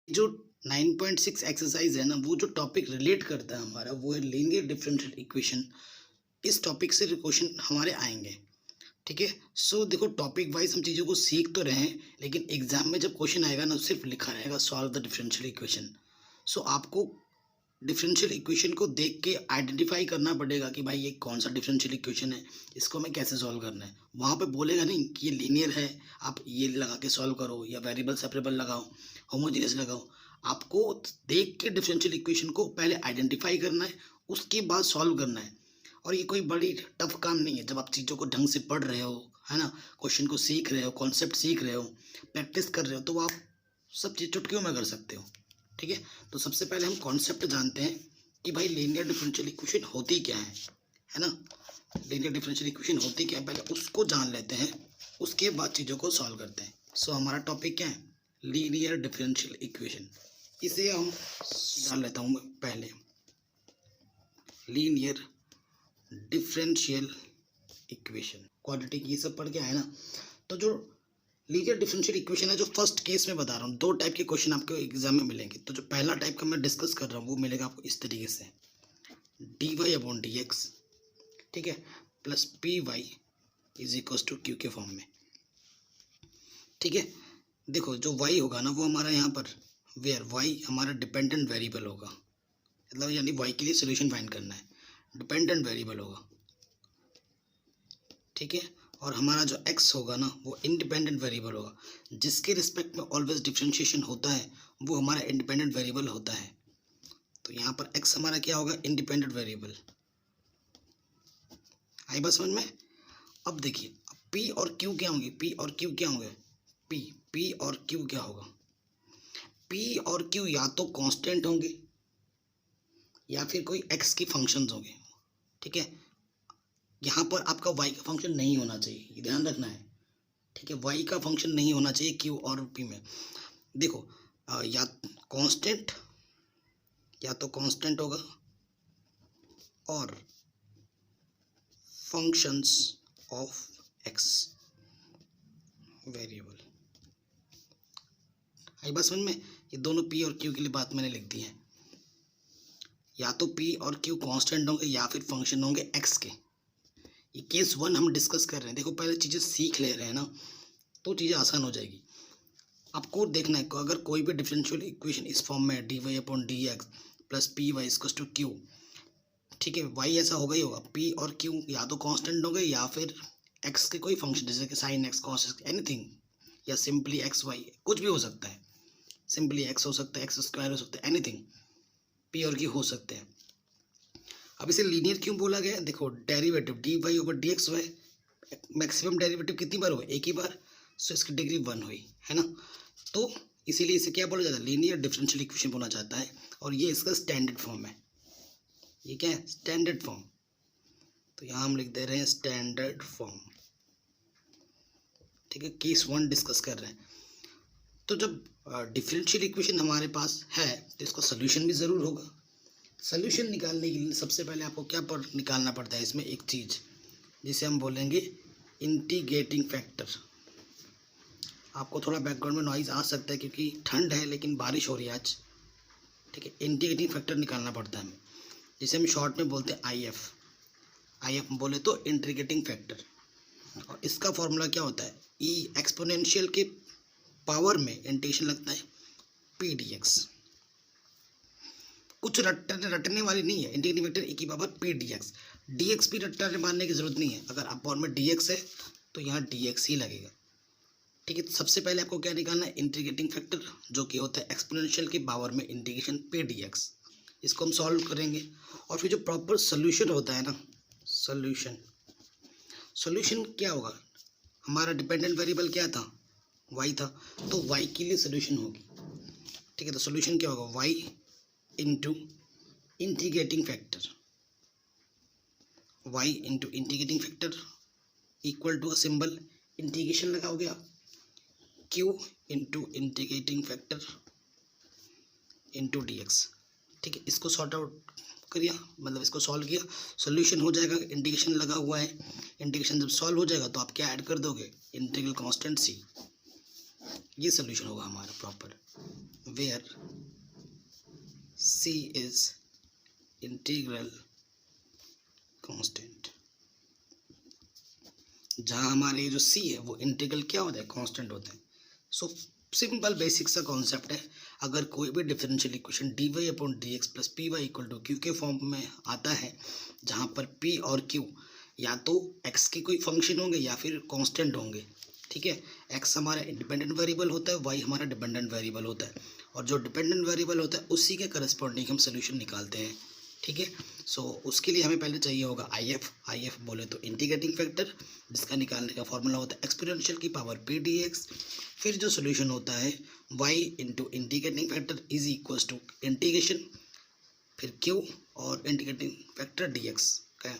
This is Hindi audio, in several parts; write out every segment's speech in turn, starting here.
जो 9.6 एक्सरसाइज है ना, वो जो टॉपिक रिलेट करता है हमारा, वो है लीनियर डिफरेंशियल इक्वेशन। इस टॉपिक से क्वेश्चन हमारे आएंगे। ठीक है। सो देखो, टॉपिक वाइज हम चीज़ों को सीख तो रहे हैं, लेकिन एग्जाम में जब क्वेश्चन आएगा ना, सिर्फ लिखा रहेगा सॉल्व द डिफरेंशियल इक्वेशन। सो आपको डिफरेंशियल इक्वेशन को देख के आइडेंटिफाई करना पड़ेगा कि भाई ये कौन सा डिफरेंशियल इक्वेशन है, इसको हमें कैसे सॉल्व करना है। वहाँ पे बोलेगा नहीं कि ये लीनियर है, आप ये लगा के सॉल्व करो, या वेरिएबल सेपरेबल लगाओ, होमोजेनियस लगाओ। आपको देख के डिफरेंशियल इक्वेशन को पहले आइडेंटिफाई करना है, उसके बाद सॉल्व करना है। और ये कोई बड़ी टफ काम नहीं है। जब आप चीज़ों को ढंग से पढ़ रहे हो, है ना, क्वेश्चन को सीख रहे हो, कॉन्सेप्ट सीख रहे हो, प्रैक्टिस कर रहे हो, तो आप सब चीज़ चुटकियों में कर सकते हो। ठीक है। तो सबसे पहले हम कॉन्सेप्ट जानते हैं कि भाई लीनियर डिफरेंशियल इक्वेशन होती क्या है ना। लीनियर डिफरेंशियल इक्वेशन होती क्या है, पहले उसको जान लेते हैं, उसके बाद चीज़ों को सॉल्व करते हैं। सो हमारा टॉपिक क्या है, लीनियर डिफरेंशियल इक्वेशन। इसे हम जान लेता हूँ पहले, लीनियर डिफरेंशियल इक्वेशन। क्वाड्रेटिक ये सब पढ़ के आए ना। तो जो लीनियर डिफरेंशियल इक्वेशन है, जो फर्स्ट केस में बता रहा हूँ, दो टाइप के क्वेश्चन आपको एग्जाम में मिलेंगे। तो जो पहला टाइप का मैं डिस्कस कर रहा हूँ, वो मिलेगा आपको इस तरीके से, D Y upon D X, ठीक है, plus P Y is equal to Q के फॉर्म में। ठीक है। देखो, जो वाई होगा ना, वो हमारा यहाँ पर वेयर वाई हमारा डिपेंडेंट वेरिएबल होगा, मतलब यानी वाई के लिए सोल्यूशन फाइंड करना है, डिपेंडेंट वेरिएबल होगा। ठीक है। और हमारा जो x होगा ना, वो इंडिपेंडेंट वेरिएबल होगा। जिसके रिस्पेक्ट में ऑलवेज डिफरेंशिएशन होता है, वो हमारा इंडिपेंडेंट वेरिएबल होता है। तो यहाँ पर x हमारा क्या होगा, इंडिपेंडेंट वेरिएबल। आई बात समझ में। अब देखिए, p और q क्या होंगे, p और q क्या होंगे, p और q क्या होगा, p और q या तो कांस्टेंट होंगे या फिर कोई x की फंक्शंस होंगे। ठीक है। यहाँ पर आपका y का फंक्शन नहीं होना चाहिए, ये ध्यान रखना है। ठीक है, y का फंक्शन नहीं होना चाहिए q और p में। देखो, या तो कांस्टेंट होगा और फंक्शंस ऑफ x वेरिएबल। आई बात समझ में। ये दोनों p और q के लिए बात मैंने लिख दी है। या तो p और q कांस्टेंट होंगे या फिर फंक्शन होंगे x के। ये केस 1 हम डिस्कस कर रहे हैं। देखो, पहले चीज़ें सीख ले रहे हैं ना, तो चीज़ें आसान हो जाएगी। आपको देखना है, अगर कोई भी डिफरेंशियल इक्वेशन इस फॉर्म में है, D Y upon D X plus P Y equals to Q. ठीक है, वाई ऐसा होगा ही होगा, पी और क्यू या तो कांस्टेंट होंगे या फिर एक्स के कोई फंक्शन, जैसे कि sine x, cos x, anything, या सिंपली एक्स वाई, कुछ भी हो सकता है। सिंपली एक्स हो सकता है, एक्स स्क्वायर हो सकता है, एनीथिंग, पी और क्यू हो सकते हैं। अब इसे लीनियर क्यों बोला गया, देखो, derivative D Y over D X Y, maximum derivative कितनी बार हुआ, एक ही बार। सो इसकी डिग्री 1 हुई, है ना। तो इसीलिए इसे क्या बोला जाता है, लीनियर डिफरेंशियल इक्वेशन बोला जाता है। और ये इसका स्टैंडर्ड फॉर्म है। ये क्या है, स्टैंडर्ड फॉर्म। तो यहाँ हम लिख दे रहे हैं स्टैंडर्ड फॉर्म। ठीक है, केस 1 डिस्कस कर रहे हैं। तो जब डिफरेंशियल इक्वेशन हमारे पास है, तो इसका सोल्यूशन भी ज़रूर होगा। सोल्यूशन निकालने के लिए सबसे पहले आपको क्या निकालना पड़ता है, इसमें एक चीज़ जिसे हम बोलेंगे इंटीग्रेटिंग फैक्टर। आपको थोड़ा बैकग्राउंड में नॉइज़ आ सकता है क्योंकि ठंड है, लेकिन बारिश हो रही है आज। ठीक है, इंटीग्रेटिंग फैक्टर निकालना पड़ता है हमें, जिसे हम शॉर्ट में बोलते हैं आई एफ बोले तो इंटीग्रेटिंग फैक्टर। और इसका फॉर्मूला क्या होता है, ई एक्सपोनेंशियल के पावर में इंटीग्रेशन लगता है पी डी एक्स। कुछ रटने वाली नहीं है, इंटीग्रेटिंग फैक्टर ई की power P D x. D x भी रटने मारने की जरूरत नहीं है, अगर आप पावर में डी एक्स है तो यहाँ डी एक्स ही लगेगा। ठीक है, तो सबसे पहले आपको क्या निकालना है, इंटीग्रेटिंग फैक्टर, जो कि होता है एक्सपोनेंशियल के पावर में इंटीग्रेशन पे डी एक्स। इसको हम सॉल्व करेंगे। और फिर जो प्रॉपर सोल्यूशन होता है ना, सोल्यूशन क्या होगा, हमारा डिपेंडेंट वेरिएबल क्या था, वाई था, तो वाई के लिए सोल्यूशन होगी। ठीक है, तो सोल्यूशन क्या होगा, Y into integrating factor, Y into integrating factor equal to a symbol, integration लगाओगे आप, q into integrating factor into D X. ठीक है, इसको सॉर्ट आउट करिए, मतलब इसको सॉल्व किया, सोल्यूशन हो जाएगा। इंटीग्रेशन लगा हुआ है, इंटीग्रेशन जब सॉल्व हो जाएगा तो आप क्या ऐड कर दोगे, इंटीग्रल कांस्टेंट सी। ये सोल्यूशन होगा हमारा proper. where c is integral constant, जहाँ हमारे ये जो c है वो इंटीग्रल क्या होता है, कांस्टेंट होता है। सो सिंपल बेसिक सा कॉन्सेप्ट है। अगर कोई भी differential equation dy upon dx plus P Y equal to Q के फॉर्म में आता है, जहाँ पर p और q या तो x के कोई फंक्शन होंगे या फिर कांस्टेंट होंगे, ठीक है। x हमारा इंडिपेंडेंट वेरिएबल होता है, y हमारा डिपेंडेंट वेरिएबल होता है, और जो डिपेंडेंट वेरिएबल होता है उसी के करस्पॉन्डिंग हम सोल्यूशन निकालते हैं, ठीक है। सो उसके लिए हमें पहले चाहिए होगा IF बोले तो इंटीग्रेटिंग फैक्टर, जिसका निकालने का फॉर्मूला होता है एक्सपोनेंशियल की पावर p dx। फिर जो सोल्यूशन होता है y into integrating factor is equals to integration, फिर q और इंटीग्रेटिंग फैक्टर dx का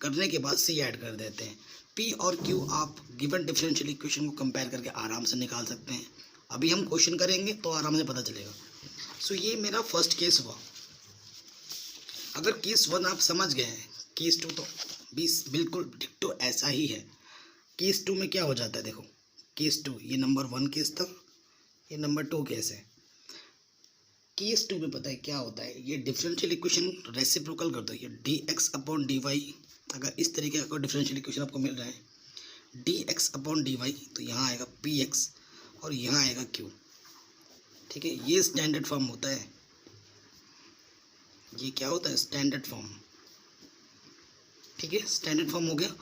करने के बाद c ऐड कर देते हैं। p और q आप गिवन डिफरेंशियल इक्वेशन को कंपेयर करके आराम से निकाल सकते हैं। अभी हम क्वेश्चन करेंगे तो आराम से पता चलेगा। सो ये मेरा फर्स्ट केस हुआ। अगर केस 1 आप समझ गए हैं, केस 2 तो बिल्कुल डिक्टो ऐसा ही है। केस 2 में क्या हो जाता है, देखो केस 2, ये नंबर 1 केस था, ये नंबर 2 केस है। केस 2 में पता है क्या होता है, ये डिफरेंशियल इक्वेशन रेसिप्रोकल कर दो। ये dx अपॉन dy, अगर इस तरीके का कोई डिफरेंशियल इक्वेशन आपको मिल रहा है dx अपॉन dy, तो यहाँ आएगा px और यहाँ आएगा q, ठीक है। ये स्टैंडर्ड फॉर्म होता है, ये क्या होता है, स्टैंडर्ड फॉर्म, ठीक है। स्टैंडर्ड फॉर्म हो गया।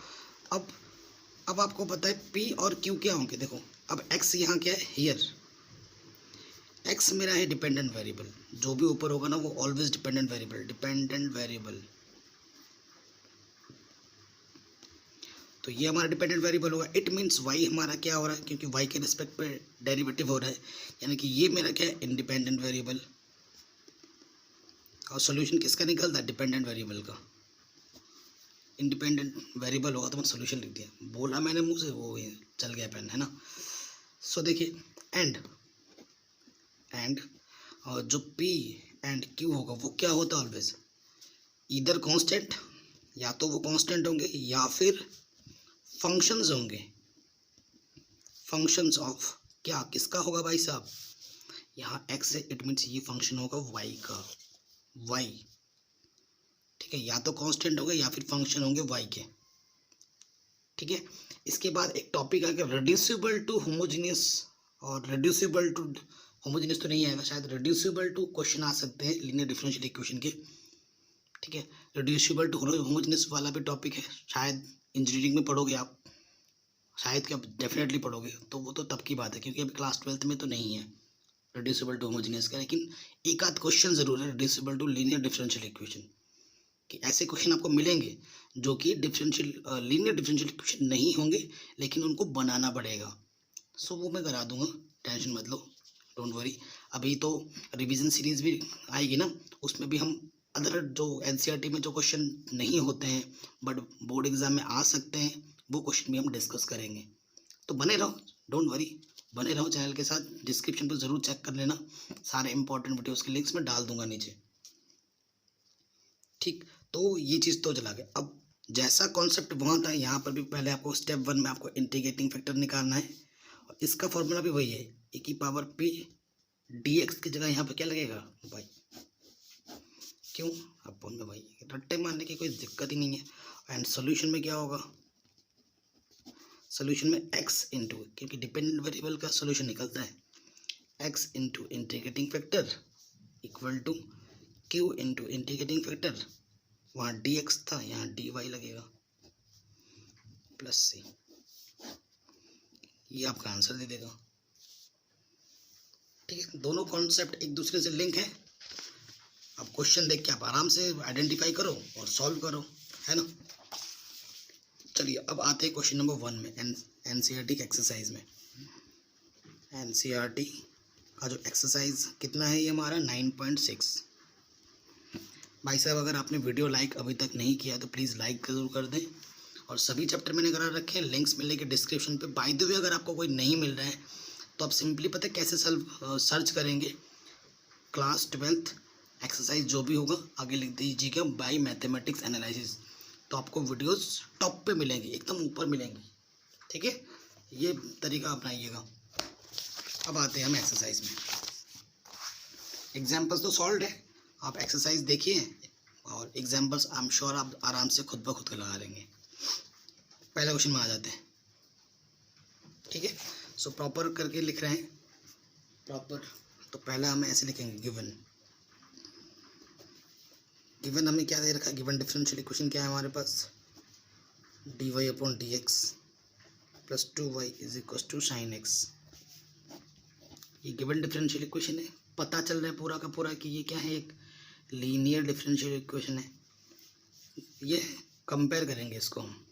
अब आपको पता है p और q क्या होंगे, देखो अब x यहाँ क्या है, हियर x मेरा है डिपेंडेंट वेरिएबल, जो भी ऊपर होगा ना वो ऑलवेज डिपेंडेंट वेरिएबल, तो ये हमारा डिपेंडेंट वेरिएबल होगा। इट मीन्स y हमारा क्या हो रहा है, क्योंकि y के रिस्पेक्ट पे डेरिवेटिव हो रहा है, यानी कि ये मेरा क्या है, इंडिपेंडेंट वेरिएबल। और सोल्यूशन किसका निकलता है, डिपेंडेंट वेरिएबल का। इंडिपेंडेंट वेरिएबल होगा तो मैंने सोल्यूशन लिख दिया, बोला मैंने मुंह से, वो चल गया पेन, है ना। सो देखिए एंड और जो p एंड q होगा वो क्या होता है, ऑलवेज इधर कांस्टेंट, या तो वो कांस्टेंट होंगे या फिर फंक्शंस होंगे। फंक्शंस ऑफ क्या, किसका होगा भाई साहब, यहाँ x है, इट मीन्स ये फंक्शन होगा y का, y, ठीक है। या तो कांस्टेंट होंगे या फिर फंक्शन होंगे y के, ठीक है। इसके बाद एक टॉपिक आ गया रिड्यूसिबल टू होमोजेनियस, और रिड्यूसिबल टू होमोजेनियस तो नहीं आएगा शायद, रिड्यूसिबल टू क्वेश्चन आ सकते हैं लीनियर डिफरेंशियल इक्वेशन के, ठीक है। रिड्यूसिबल टू होमोजेनियस वाला भी टॉपिक है, शायद इंजीनियरिंग में पढ़ोगे आप, शायद क्या डेफिनेटली पढ़ोगे, तो वो तो तब की बात है, क्योंकि अभी क्लास 12th में तो नहीं है रिड्यूसिबल टू होमोजेनियस का। लेकिन एक आध क्वेश्चन ज़रूर है reducible to linear differential equation, कि ऐसे क्वेश्चन आपको मिलेंगे जो कि लीनियर डिफरेंशियल इक्वेशन नहीं होंगे, लेकिन उनको बनाना पड़ेगा। सो वो मैं करा दूंगा, टेंशन मत लो, डोंट वरी। अभी तो रिवीजन सीरीज भी आएगी ना, उसमें भी हम अदर जो एनसीईआरटी में जो क्वेश्चन नहीं होते हैं बट बोर्ड एग्जाम में आ सकते हैं, वो क्वेश्चन भी हम डिस्कस करेंगे। तो बने रहो, डोंट वरी, बने रहो चैनल के साथ। डिस्क्रिप्शन पर ज़रूर चेक कर लेना, सारे इंपॉर्टेंट वीडियोस के लिंक्स में डाल दूंगा नीचे, ठीक। तो ये चीज़ तो चला गया। अब जैसा कॉन्सेप्ट वहाँ था, यहाँ पर भी पहले आपको स्टेप 1 में आपको इंटीग्रेटिंग फैक्टर निकालना है, और इसका फॉर्मूला भी वही है, e की पावर p dx की जगह यहाँ पर क्या लगेगा, भाई क्यों अपन में, भाई रट्टे मारने की कोई दिक्कत ही नहीं है। एंड सोल्यूशन में क्या होगा, सोल्यूशन में x इंटू, क्योंकि डिपेंडेंट वेरिएबल का सोल्यूशन निकलता है, x into integrating factor equal to q into integrating factor, वहाँ dx था यहाँ dy लगेगा प्लस c, ये आपका आंसर दे देगा, ठीक है। दोनों कॉन्सेप्ट एक दूसरे से लिंक है। अब क्वेश्चन देख के आप आराम से आइडेंटिफाई करो और सॉल्व करो, है ना। चलिए अब आते हैं क्वेश्चन नंबर 1 में, एनसीईआरटी के एक्सरसाइज में। एनसीईआरटी का जो एक्सरसाइज कितना है, ये हमारा 9.6। भाई साहब अगर आपने वीडियो लाइक अभी तक नहीं किया तो प्लीज़ लाइक ज़रूर कर दें, और सभी चैप्टर मैंने करा रखे हैं, लिंक्स मिलेंगे डिस्क्रिप्शन पे। बाय द वे अगर आपको कोई नहीं मिल रहा है तो आप सिंपली पता है कैसे सर्च करेंगे, क्लास 12th एक्सरसाइज जो भी होगा आगे लिख दीजिएगा बाय मैथमेटिक्स एनालिसिस, तो आपको वीडियोस टॉप पे मिलेंगी, एकदम ऊपर मिलेंगी, ठीक है। ये तरीका अपनाइएगा। अब आते हैं हम एक्सरसाइज में। एग्जाम्पल्स तो सॉल्व है, आप एक्सरसाइज देखिए और एग्जाम्पल्स आई एम श्योर आप आराम से खुद ब खुद लगा लेंगे। पहले क्वेश्चन में आ जाते हैं, ठीक है। सो प्रॉपर करके लिख रहे हैं, प्रॉपर। तो पहला हमें ऐसे लिखेंगे, गिवन। गिवन हमें क्या दे रखा है, गिवन डिफरेंशियल इक्वेशन क्या है हमारे पास, dy upon D X plus 2y is equal to sine X. ये गिवन डिफरेंशियल इक्वेशन है, पता चल रहा है पूरा का पूरा कि ये क्या है, एक लीनियर डिफरेंशियल इक्वेशन है। ये कंपेयर करेंगे इसको हम,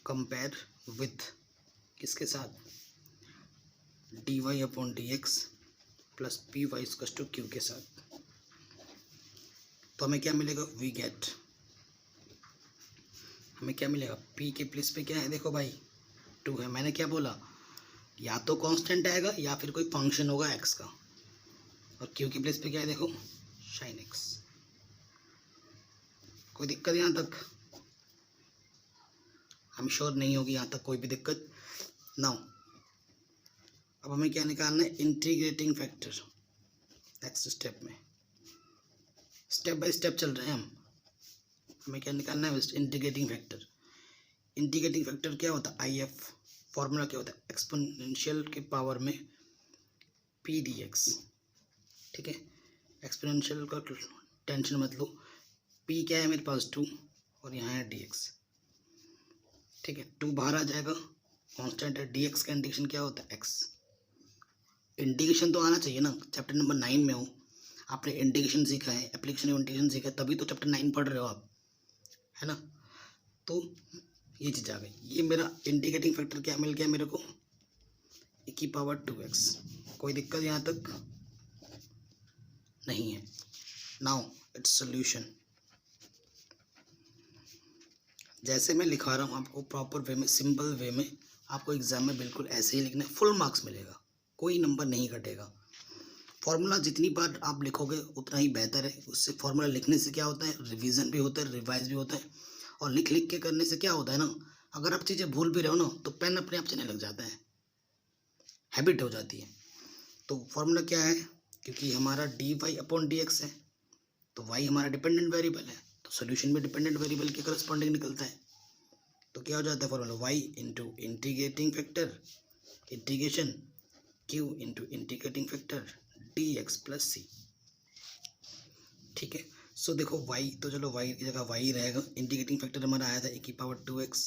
कंपेयर विथ किसके साथ, dy upon D X plus P Y equal to Q के साथ। तो हमें क्या मिलेगा, वी गेट, हमें क्या मिलेगा, p के प्लेस पे क्या है, देखो भाई 2 है। मैंने क्या बोला, या तो कांस्टेंट आएगा या फिर कोई फंक्शन होगा x का, और q के प्लेस पे क्या है, देखो साइन x। कोई दिक्कत यहाँ तक, हम श्योर नहीं होगी यहाँ तक कोई भी दिक्कत। नाउ अब हमें क्या निकालना है, इंटीग्रेटिंग फैक्टर। नेक्स्ट स्टेप में, स्टेप बाय स्टेप चल रहे हैं हम। हमें क्या निकालना है, इंटीग्रेटिंग फैक्टर। इंटीग्रेटिंग फैक्टर क्या होता है, आई एफ। फॉर्मूला क्या होता है, एक्सपोनेंशियल के पावर में पी डी एक्स, ठीक है। एक्सपोनेंशियल का टेंशन मत लो, पी क्या है मेरे पास 2 और यहाँ है डी एक्स, ठीक है। 2 बाहर आ जाएगा, कांस्टेंट है। डी एक्स का इंटीग्रेशन क्या होता है, एक्स। इंटीग्रेशन तो आना चाहिए ना, चैप्टर नंबर 9 में हो, आपने इंटीग्रेशन सीखा है, एप्लीकेशन ऑफ इंटीग्रेशन सीखा है, तभी तो चैप्टर 9 पढ़ रहे हो आप, है ना। तो ये चीज़ आ गई, ये मेरा इंटीग्रेटिंग फैक्टर क्या मिल गया मेरे को, e की पावर 2x। कोई दिक्कत यहाँ तक नहीं है। Now its solution. जैसे मैं लिखा रहा हूँ आपको प्रॉपर वे में, सिंपल वे में, आपको एग्जाम में बिल्कुल ऐसे ही लिखना है, फुल मार्क्स मिलेगा, कोई नंबर नहीं कटेगा। फॉर्मूला जितनी बार आप लिखोगे उतना ही बेहतर है, उससे फॉर्मूला लिखने से क्या होता है, रिवीजन भी होता है, रिवाइज भी होता है। और लिख लिख के करने से क्या होता है ना, अगर आप चीज़ें भूल भी रहे हो ना तो पेन अपने आप चलने लग जाता है, हैबिट हो जाती है। तो फॉर्मूला क्या है, क्योंकि हमारा D Y upon D X है, तो वाई हमारा डिपेंडेंट वेरिएबल है, तो सोल्यूशन में डिपेंडेंट वेरिएबल के करस्पॉन्डिंग निकलता है। तो क्या हो जाता है formula, Y into integrating factor integration Q into integrating factor D X plus C, ठीक है। सो देखो y, तो चलो y की जगह y रहेगा। इंटीग्रेटिंग फैक्टर हमारा आया था e की पावर 2x,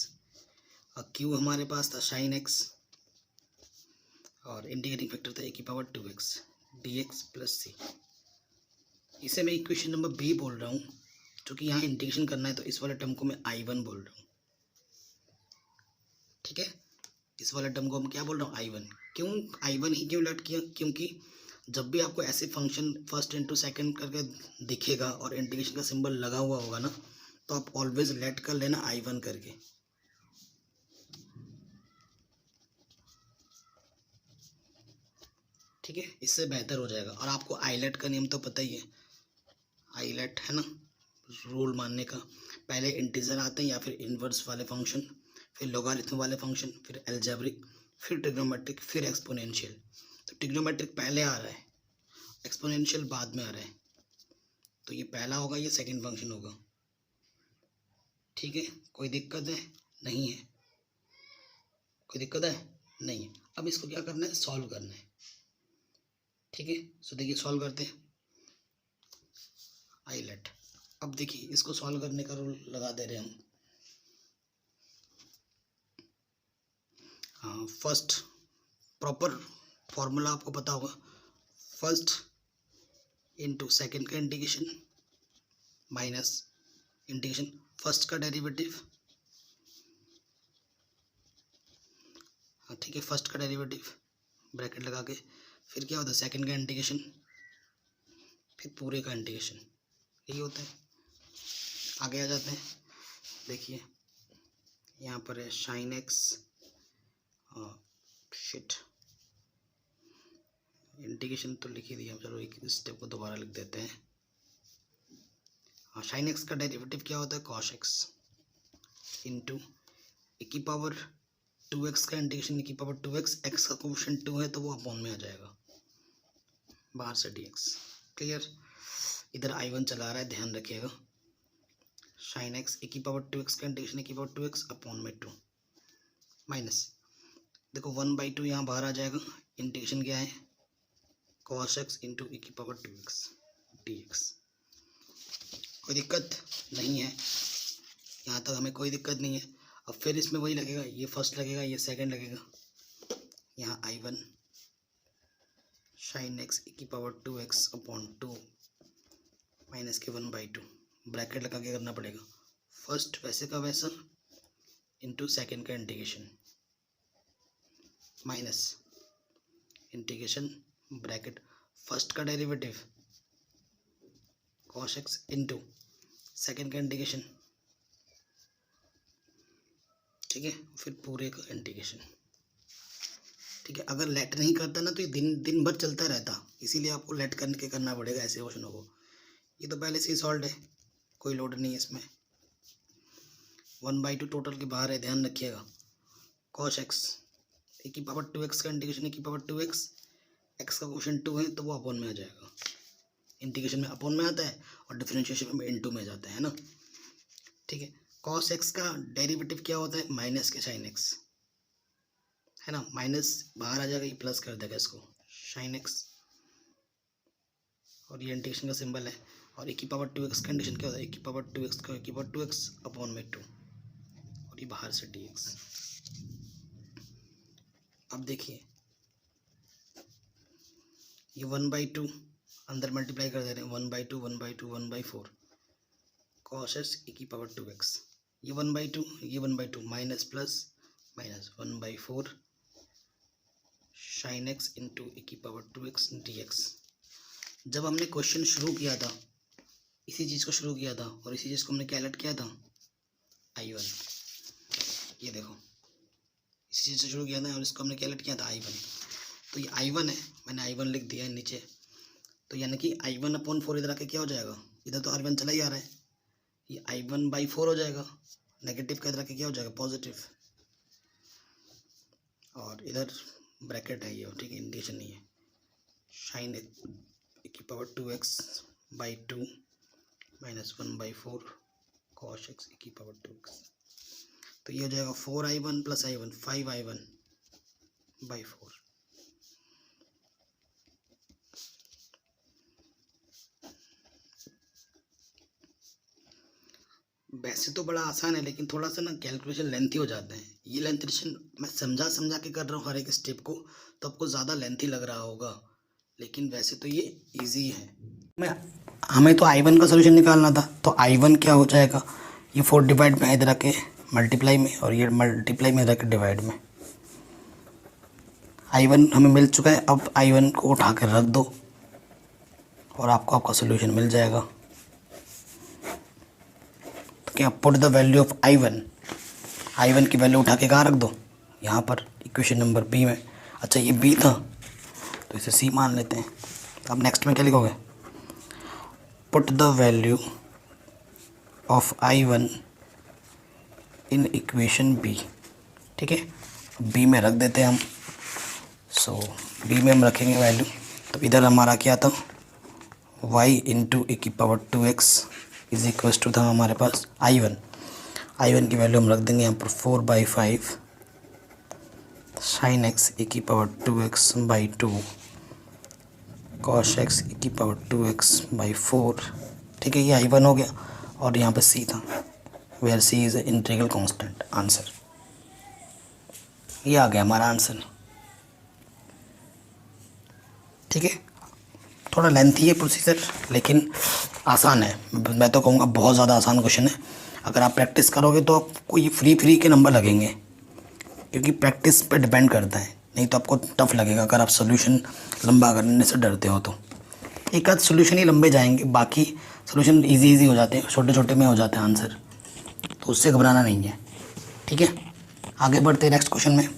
और q हमारे पास था साइन x, और इंटीग्रेटिंग फैक्टर था e की पावर 2x dx प्लस सी। इसे मैं इक्वेशन नंबर बी बोल रहा हूँ, क्योंकि यहाँ इंटीग्रेशन करना है, तो इस वाले टर्म को मैं I1 बोल रहा हूँ, ठीक है। इस वाले टर्म को हम क्या बोल रहा हूँ, I1। क्यों I1 ही क्यों लेट किया, क्योंकि जब भी आपको ऐसे फंक्शन फर्स्ट इंटू सेकंड करके दिखेगा और इंटीग्रेशन का सिंबल लगा हुआ होगा ना, तो आप ऑलवेज लेट कर लेना I1 करके, ठीक है। इससे बेहतर हो जाएगा। और आपको आईलेट का नियम तो पता ही है, आईलेट है ना, रूल मानने का। पहले इंटीजर आते हैं या फिर इनवर्स वाले फंक्शन, फिर लोगारिथम वाले फंक्शन, फिर एल्जेब्रिक, फिर ट्रिग्नोमेट्रिक, फिर एक्सपोनेंशियल। तो ट्रिग्नोमेट्रिक पहले आ रहा है, एक्सपोनेंशियल बाद में आ रहा है, तो ये पहला होगा, ये सेकंड फंक्शन होगा, ठीक है। कोई दिक्कत है, नहीं है, कोई दिक्कत है, नहीं है। अब इसको क्या करना है, सॉल्व करना है, ठीक है। सो देखिए सॉल्व करते हैं, आईलेट। अब देखिए इसको सॉल्व करने का रूल लगा दे रहे हम। हाँ, फर्स्ट प्रॉपर फॉर्मूला आपको पता होगा, फर्स्ट इंटू सेकेंड का इंटीग्रेशन माइनस इंटीग्रेशन फर्स्ट का डेरिवेटिव, हाँ ठीक है, फर्स्ट का डेरिवेटिव ब्रैकेट लगा के, फिर क्या होता है सेकेंड का इंटीग्रेशन, फिर पूरे का इंटीग्रेशन, यही होता है। आगे आ जाते हैं, देखिए यहाँ पर है साइन एक्स, शिट इंटीग्रेशन तो लिख ही दिया, चलो एक स्टेप को दोबारा लिख देते हैं। हाँ, साइन एक्स का डेरिवेटिव क्या होता है, कॉस एक्स इंटू e की पावर 2x का इंटीग्रेशन e की पावर 2x, x का कोफिशिएंट 2 है तो वो अपॉन में आ जाएगा, बाहर से dx। क्लियर। इधर i1 चला रहा है, ध्यान रखिएगा। साइन एक्स ए की पावर 2x का इंटीग्रेशन ए की पावर 2x अपॉन में 2 माइनस, देखो 1/2 यहाँ बाहर आ जाएगा। इंटीग्रेशन क्या है, cos x इंटू ए की पावर 2x dx। कोई दिक्कत नहीं है, यहाँ तक हमें कोई दिक्कत नहीं है। अब फिर इसमें वही लगेगा, ये फर्स्ट लगेगा, ये सेकंड लगेगा। यहाँ i1 साइन एक्स ए की पावर 2x अपॉन 2 माइनस के 1/2 ब्रैकेट लगा के करना पड़ेगा। फर्स्ट वैसे का वैसा इंटू सेकेंड का integration minus integration bracket first का derivative cos x into second का इंटीग्रेशन, ठीक है, फिर पूरे का इंटीग्रेशन। ठीक है, अगर लेट नहीं करता ना तो ये दिन भर चलता रहता, इसीलिए आपको लेट करके करना पड़ेगा ऐसे क्वेश्चनों को। ये तो पहले से ही सॉल्व है, कोई लोड नहीं है इसमें। 1/2 टोटल के बाहर है, ध्यान रखिएगा। cos x ए की पावर 2x का इंटीग्रेशन ए की पावर 2x, x का क्वोशिएंट 2 है तो वो अपॉन में आ जाएगा। इंटीग्रेशन में अपॉन में आता है और डिफरेंशिएशन में इनटू में जाता है ना। ठीक है, cos x का डेरिवेटिव क्या होता है, माइनस के साइन x है ना, माइनस बाहर आ जाएगा, ये प्लस कर देगा इसको साइन x, और ये इंटीग्रेशन का सिंबल है। और ए की पावर 2x का इंटीग्रेशन क्या होता है, ए की पावर 2x का ए की पावर 2x अपॉन में 2 और ये बाहर से dx। अब देखिए ये 1/2 अंदर मल्टीप्लाई कर दे रहे हैं, 1/2 1/2 1/4 cos s ए की पावर 2x, ये 1/2 ये 1/2 minus plus minus 1/4 sine x into A की पावर 2x dx। जब हमने क्वेश्चन शुरू किया था, इसी चीज़ को शुरू किया था और इसी चीज़ को हमने कैलकुलेट किया था i1, ये देखो इसी चीज़ से शुरू किया था और इसको हमने कैलकुलेट किया था i1। तो ये i1 है, मैंने i1 लिख दिया है नीचे। तो यानी कि i1 अपॉन 4 इधर आके क्या हो जाएगा, इधर तो r1 चला ही आ रहा है, ये i1/4 हो जाएगा। नेगेटिव का इधर आके क्या हो जाएगा, पॉजिटिव। और इधर ब्रैकेट है ये, ठीक है, इंटीग्रेशन नहीं है। साइन ए की power 2x/2 minus 1/4 cos x ए की पावर 2x, तो ये हो जाएगा 4i1 प्लस i1 5i1/4। वैसे तो बड़ा आसान है, लेकिन थोड़ा सा ना कैलकुलेशन लेंथी हो जाते हैं। ये लेंथी मैं समझा के कर रहा हूँ हर एक स्टेप को, तो आपको ज़्यादा लेंथी लग रहा होगा, लेकिन वैसे तो ये इजी है। हमें तो i1 का सोल्यूशन निकालना था, तो i1 क्या हो जाएगा, ये 4 डिवाइड में इधर आके मल्टीप्लाई में, और ये मल्टीप्लाई में इधर आके डिवाइड में। i1 हमें मिल चुका है, अब i1 को उठा कर रख दो और आपको आपका सोल्यूशन मिल जाएगा। क्या, put the value of i1 की वैल्यू उठा के कहाँ रख दो, यहाँ पर इक्वेशन नंबर बी में। अच्छा ये बी था तो इसे सी मान लेते हैं। अब नेक्स्ट में क्या लिखोगे, put the value of i1 in equation B. ठीक है, बी में रख देते हैं हम। सो बी में हम रखेंगे वैल्यू, तो इधर हमारा क्या था, y इंटू ए की power 2x is equals to था हमारे पास i1 की वैल्यू हम रख देंगे यहाँ पर 4/5 साइन x ए की पावर 2x/2 cos x ए की पावर 2x/4। ठीक है, ये i1 हो गया, और यहाँ पे c था, where c is integral constant. Answer ये आ गया हमारा आंसर। ठीक है, थोड़ा लेंथी है प्रोसीजर, लेकिन आसान है। मैं तो कहूँगा बहुत ज़्यादा आसान क्वेश्चन है। अगर आप प्रैक्टिस करोगे तो आपको ये फ्री के नंबर लगेंगे, क्योंकि प्रैक्टिस पे डिपेंड करता है। नहीं तो आपको टफ लगेगा अगर आप सोल्यूशन लंबा करने से डरते हो तो। एक आध सोल्यूशन ही लंबे जाएंगे, बाकी सोल्यूशन इजी हो जाते हैं, छोटे छोटे में हो जाते हैं आंसर, तो उससे घबराना नहीं है। ठीक है, आगे बढ़ते हैं नेक्स्ट क्वेश्चन में।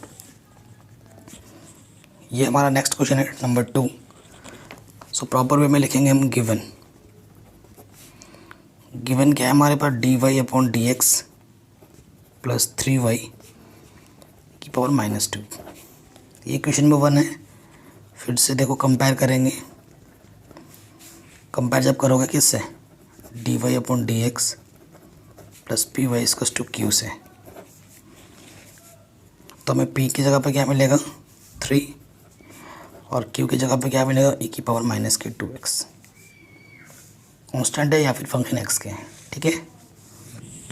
ये हमारा नेक्स्ट क्वेश्चन है नंबर 2। सो प्रॉपर वे में लिखेंगे हम गिवन क्या है हमारे पास, dy/dx प्लस 3y की पावर -2। ये क्वेश्चन में 1 है। फिर से देखो कंपेयर करेंगे, कंपेयर जब करोगे किससे, D Y upon D X plus P Y equals to Q से, तो हमें p की जगह पे क्या मिलेगा 3 और q की जगह पे क्या मिलेगा e की पावर माइनस के 2x। कॉन्स्टेंट है या फिर फंक्शन x के हैं, ठीक है।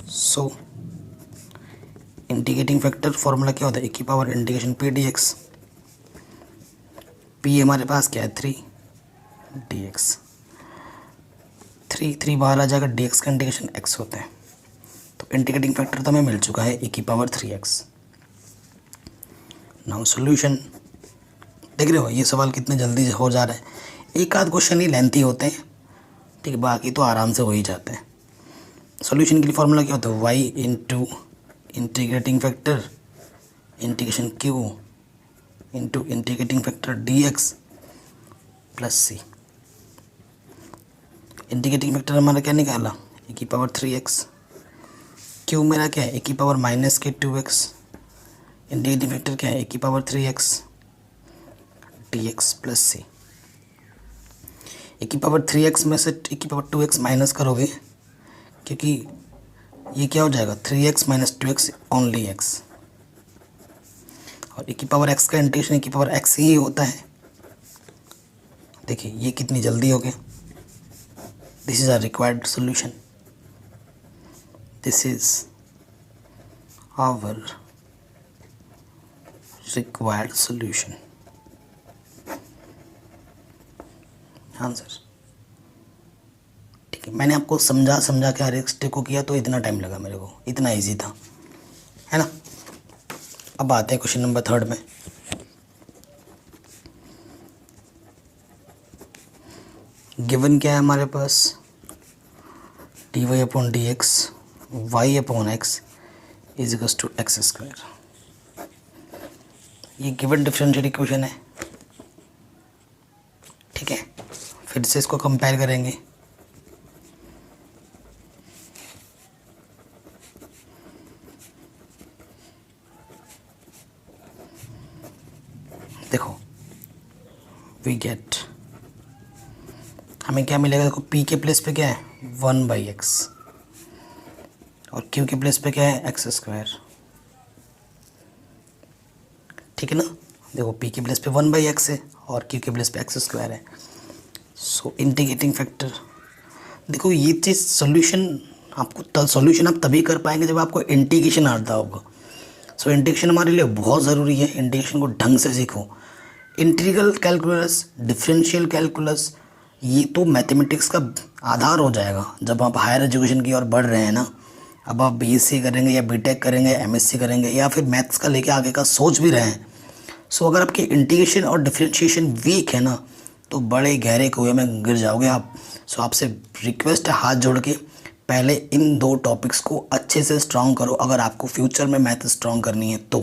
सो इंटीग्रेटिंग फैक्टर फॉर्मूला क्या होता है, e की power integration p dx। p हमारे पास क्या है 3 dx, 3 बाहर आ जाएगा, dx का इंटीग्रेशन x होता है। तो इंटीग्रेटिंग फैक्टर तो हमें मिल चुका है e की पावर 3x। नाउ सॉल्यूशन, देख रहे हो ये सवाल कितने जल्दी हो जा रहा है। एक आध क्वेश्चन ही लेंथी होते हैं, ठीक है, बाकी तो आराम से हो ही जाते हैं। सॉल्यूशन के लिए फॉर्मूला क्या होता है, y into integrating factor integration q into integrating factor dx plus c। Integrating factor हमारा क्या निकाला, e की पावर 3x, q मेरा क्या है e की पावर माइनस के 2x, इंटीग्रेटिंग फैक्टर क्या है e की power 3x dx plus c। e की पावर 3x में से e की पावर 2x माइनस करोगे, क्योंकि ये क्या हो जाएगा 3x minus 2x only x, और e की पावर x का इंटीग्रेशन e की पावर x ही होता है। देखिए ये कितनी जल्दी हो गया। This is our required solution, this is our required solution answer. ठीक है, मैंने आपको समझा के हर एक स्टेप को किया तो इतना टाइम लगा मेरे को, इतना इजी था, है ना। अब आते हैं क्वेश्चन नंबर 3 में। गिवन क्या है हमारे पास, D Y upon D X Y upon X is equals to X square. ये गिवन डिफरेंशियल इक्वेशन है, ठीक है। फिर से इसको कंपेयर करेंगे। देखो वी गेट, हमें क्या मिलेगा, देखो p के प्लेस पे क्या है 1/x और q के प्लेस पे क्या है एक्स स्क्वायर, ठीक है ना। देखो p के प्लेस पे 1/x है और q के प्लेस पे एक्स स्क्वायर है। सो इंटीग्रेटिंग फैक्टर, देखो ये चीज़ सॉल्यूशन आपको सॉल्यूशन आप तभी कर पाएंगे जब आपको इंटीग्रेशन आता होगा। सो इंटीग्रेशन हमारे लिए बहुत ज़रूरी है, इंटीग्रेशन को ढंग से सीखो। इंटीग्रल कैलकुलस, डिफरेंशियल कैलकुलस, ये तो मैथमेटिक्स का आधार हो जाएगा जब आप हायर एजुकेशन की ओर बढ़ रहे हैं ना। अब आप बीएससी करेंगे या बीटेक करेंगे, एमएससी करेंगे या फिर मैथ्स का लेके आगे का सोच भी रहे हैं। सो अगर आपकी इंटीग्रेशन और डिफरेंशिएशन वीक है ना तो बड़े गहरे कुएं में गिर जाओगे आप। सो आपसे रिक्वेस्ट है हाथ जोड़ के, पहले इन 2 टॉपिक्स को अच्छे से स्ट्रॉन्ग करो अगर आपको फ्यूचर में मैथ स्ट्रॉन्ग करनी है तो,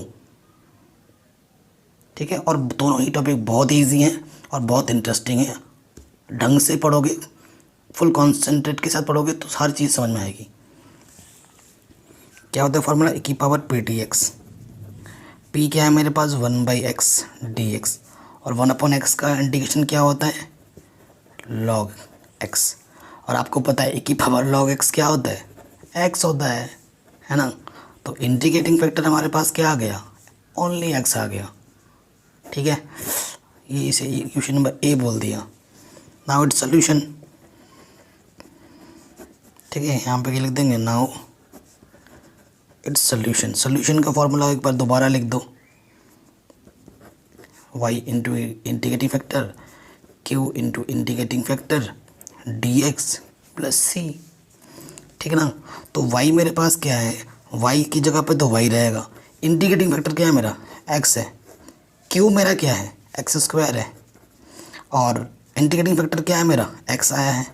ठीक है। और दोनों ही टॉपिक बहुत ईजी हैं और बहुत इंटरेस्टिंग है। ढंग से पढ़ोगे, फुल कॉन्सेंट्रेट के साथ पढ़ोगे तो हर चीज़ समझ में आएगी। क्या होता है फॉर्मूला, e की पावर p dx। p क्या है मेरे पास 1/x dx और 1/x का इंटीग्रेशन क्या होता है log x, और आपको पता है e की पावर log x क्या होता है x होता है ना। तो इंटीग्रेटिंग फैक्टर हमारे पास क्या आ गया, ओनली x आ गया, ठीक है। ये इसे क्वेश्चन नंबर ए बोल दिया। नाउ इट्स सॉल्यूशन, ठीक है, यहाँ पे लिख देंगे नाउ इट्स सॉल्यूशन। सॉल्यूशन का फॉर्मूला एक बार दोबारा लिख दो, y into integrating factor q into integrating factor dx plus c, ठीक है ना। तो y मेरे पास क्या है, y की जगह पे तो y रहेगा। इंटीग्रेटिंग फैक्टर क्या है मेरा x है, q मेरा क्या है एक्स स्क्वायर है, और इंटीग्रेटिंग फैक्टर क्या है मेरा x आया है।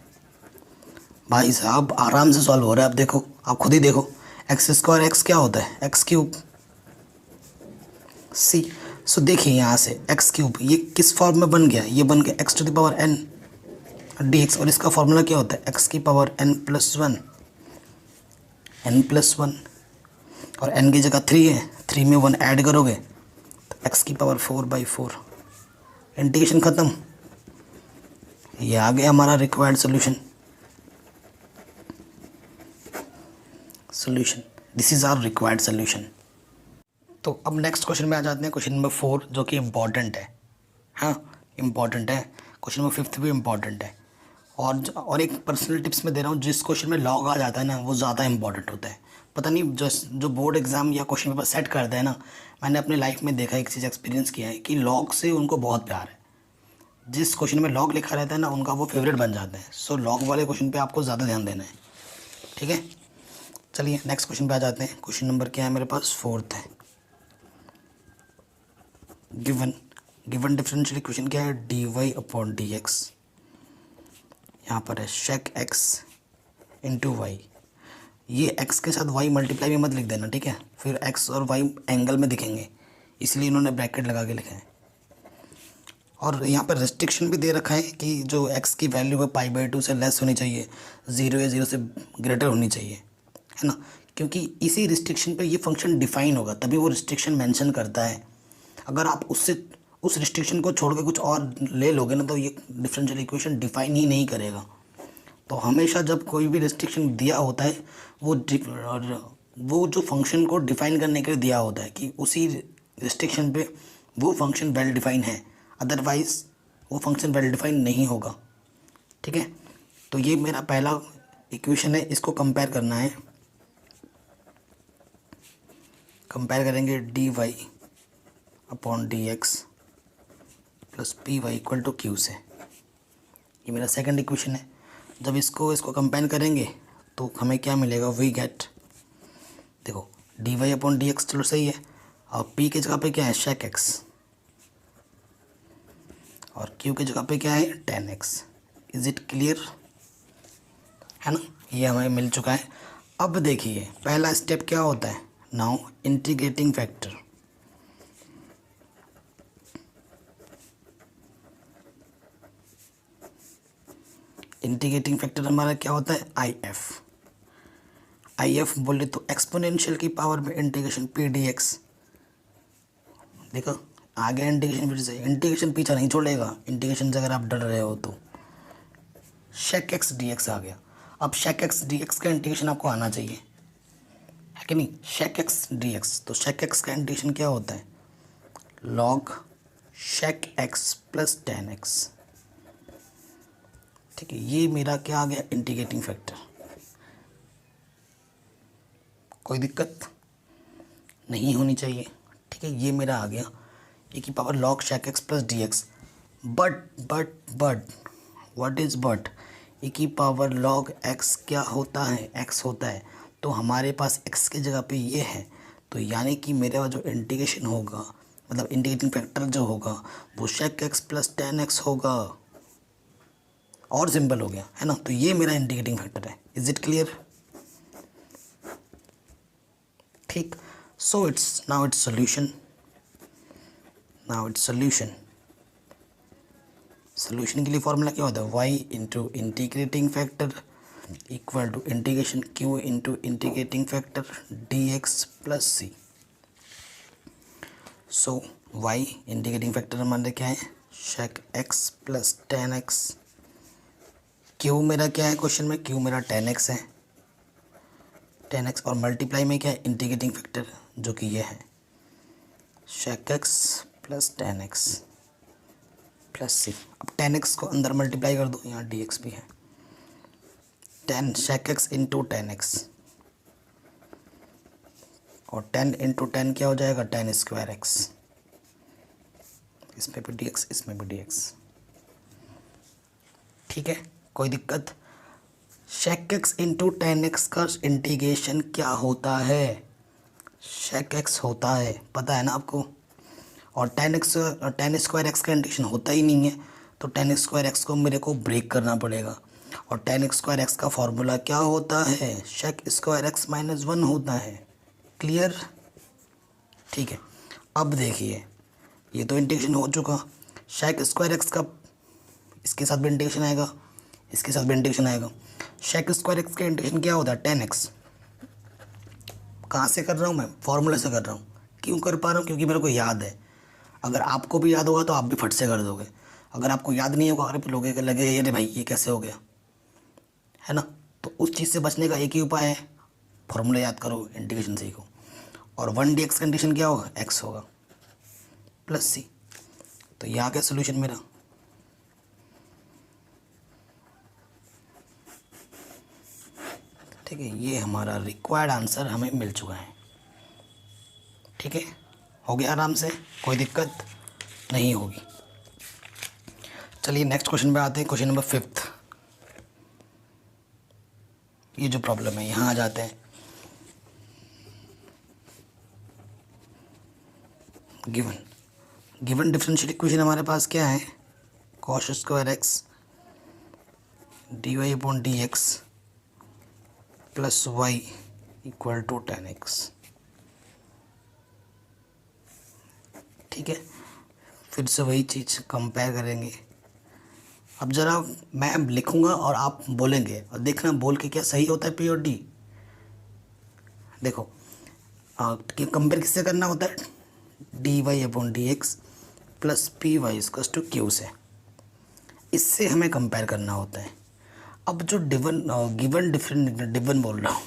भाई साहब आराम से सॉल्व हो रहा है। अब देखो, आप खुद ही देखो, एक्स स्क्वायर एक्स क्या होता है एक्स क्यूब c। सो देखिए यहाँ से एक्स क्यूब ये किस फॉर्म में बन गया, ये बन गया X to the power n dx, और इसका फॉर्मूला क्या होता है एक्स की पावर n प्लस 1 और n की जगह 3 है, 3 में 1 ऐड करोगे तो एक्स की पावर 4/4। इंटीग्रेशन ख़त्म, ये आ गया हमारा required solution. This is our required solution. तो अब नेक्स्ट क्वेश्चन में आ जाते हैं, क्वेश्चन नंबर 4 जो कि इम्पॉर्टेंट है। हाँ, इम्पॉर्टेंट है। क्वेश्चन नंबर 5 भी इम्पॉर्टेंट है। और एक पर्सनल टिप्स में दे रहा हूँ, जिस क्वेश्चन में लॉग आ जाता है ना वो ज़्यादा इंपॉर्टेंट होता है। पता नहीं जो बोर्ड एग्जाम या क्वेश्चन पेपर सेट करते हैं ना, मैंने अपने लाइफ में देखा, एक चीज़ एक्सपीरियंस किया है कि लॉग से उनको बहुत प्यार है। जिस क्वेश्चन में लॉग लिखा रहता है ना उनका वो फेवरेट बन जाता है। सो लॉग वाले क्वेश्चन पे आपको ज़्यादा ध्यान देना है, ठीक है। चलिए नेक्स्ट क्वेश्चन पे आ जाते हैं। क्वेश्चन नंबर क्या है मेरे पास, 4th है। गिवन डिफरेंशियल इक्वेशन क्या है, dy/dx। यहाँ पर है शेक x इंटू वाई। ये x के साथ y मल्टीप्लाई में मत लिख देना, ठीक है, फिर x और y एंगल में दिखेंगे, इसलिए इन्होंने ब्रैकेट लगा के लिखा है। और यहाँ पर रेस्ट्रिक्शन भी दे रखा है कि जो x की वैल्यू है π/2 से लेस होनी चाहिए, 0 या 0 से ग्रेटर होनी चाहिए, है ना, क्योंकि इसी रिस्ट्रिक्शन पे ये फंक्शन डिफाइन होगा, तभी वो रिस्ट्रिक्शन मेंशन करता है। अगर आप उस रिस्ट्रिक्शन को छोड़ के कुछ और ले लोगे ना तो ये डिफरेंशियल इक्वेशन डिफाइन ही नहीं करेगा। तो हमेशा जब कोई भी रिस्ट्रिक्शन दिया होता है वो जो फंक्शन को डिफाइन करने के लिए दिया होता है कि उसी रिस्ट्रिक्शन पे वो फंक्शन वेल डिफाइन है, अदरवाइज़ वो फंक्शन वेल डिफाइन नहीं होगा, ठीक है। तो ये मेरा पहला इक्वेशन है, इसको कंपेयर करना है। कंपेयर करेंगे dy/dx प्लस py=q से। ये मेरा सेकंड इक्वेशन है। जब इसको कंपेयर करेंगे तो हमें क्या मिलेगा, वी गेट, देखो dy/dx चलो सही है, और p के जगह पे क्या है, शेक x, और q के जगह पे क्या है, tan x। Is it clear, है ना, ये हमें मिल चुका है। अब देखिए पहला स्टेप क्या होता है, now integrating factor. Integrating factor हमारा क्या होता है, IF बोले तो एक्सपोनेंशियल की पावर में इंटीग्रेशन p dx। देखो आ गया इंटीग्रेशन, फिर से इंटीग्रेशन पीछा नहीं छोड़ेगा, इंटीग्रेशन से अगर आप डर रहे हो तो शेक x dx आ गया। अब शेक x dx का इंटीग्रेशन आपको आना चाहिए, है कि नहीं, शेक x dx। तो शेक x का इंटीग्रेशन क्या होता है, log shake x plus tan x, ठीक है। ये मेरा क्या आ गया, इंटीग्रेटिंग फैक्टर। कोई दिक्कत नहीं होनी चाहिए, ठीक है। ये मेरा आ गया e की power log shake x plus dx। But what is but, e की पावर log x क्या होता है, x होता है। तो हमारे पास x की जगह पे ये है, तो यानी कि मेरा जो इंटीग्रेशन होगा, मतलब इंटीग्रेटिंग फैक्टर जो होगा वो shake x plus tan x होगा, और सिंपल हो गया, है ना। तो ये मेरा इंटीग्रेटिंग फैक्टर है। इज इट क्लियर, ठीक। So it's now it's solution. Solution के लिए फॉर्मूला क्या होता है, y into integrating factor equal to integration q into integrating factor dx plus c। So y integrating factor हमारे क्या है, sec x plus tan x। q मेरा क्या है क्वेश्चन में, q मेरा tan x है, tan x, और मल्टीप्लाई में क्या है, इंटीग्रेटिंग फैक्टर जो कि ये है sec x plus tan x plus c। अब tan x को अंदर मल्टीप्लाई कर दो, यहाँ dx भी है, tan shake x into tan x, और tan इंटू tan क्या हो जाएगा, tan स्क्वायर x। इसमें भी dx, इसमें भी dx, ठीक है, कोई दिक्कत। Shake x into tan x का इंटीग्रेशन क्या होता है, शेक x होता है, पता है ना आपको। और tan स्क्वायर x का इंटीग्रेशन होता ही नहीं है, तो tan स्क्वायर x को मेरे को ब्रेक करना पड़ेगा। और tan स्क्वायर x का फॉर्मूला क्या होता है, शेक स्क्वायर x माइनस 1 होता है। क्लियर, ठीक है। अब देखिए ये तो इंटीग्रेशन हो चुका, शेक स्क्वायर x का इसके साथ भी इंटीग्रेशन आएगा, इसके साथ भी इंटीग्रेशन आएगा। शेक स्क्वायर x का इंटीग्रेशन क्या होता है, tan x। कहाँ से कर रहा हूँ मैं, फॉर्मूले से कर रहा हूँ। क्यों कर पा रहा हूँ, क्योंकि मेरे को याद है। अगर आपको भी याद होगा तो आप भी फट से कर दोगे। अगर आपको याद नहीं होगा, अरे लोगे लगे अरे भाई ये कैसे हो गया, है ना। तो उस चीज़ से बचने का एक ही उपाय है, फॉर्मूला याद करो, इंटीग्रेशन सीखो। और 1 dx कंडीशन क्या होगा, x होगा प्लस सी। तो ये आ गया सोल्यूशन मेरा। ठीक है, ये हमारा रिक्वायर्ड आंसर हमें मिल चुका है। ठीक है, हो गया आराम से, कोई दिक्कत नहीं होगी। चलिए नेक्स्ट क्वेश्चन पे आते हैं, क्वेश्चन नंबर 5। ये जो प्रॉब्लम है यहाँ आ जाते हैं। गिवन डिफरेंशियल इक्वेशन हमारे पास क्या है, cos square X dy upon D X plus Y equal to tan x। ठीक है, फिर से वही चीज़ कंपेयर करेंगे। अब ज़रा मैं लिखूंगा और आप बोलेंगे, और देखना बोल के क्या सही होता है पी और डी। देखो कंपेयर किससे करना होता है, D Y upon D X plus P Y equals to Q से, इससे हमें कंपेयर करना होता है। अब जो गिवन बोल रहा हूँ,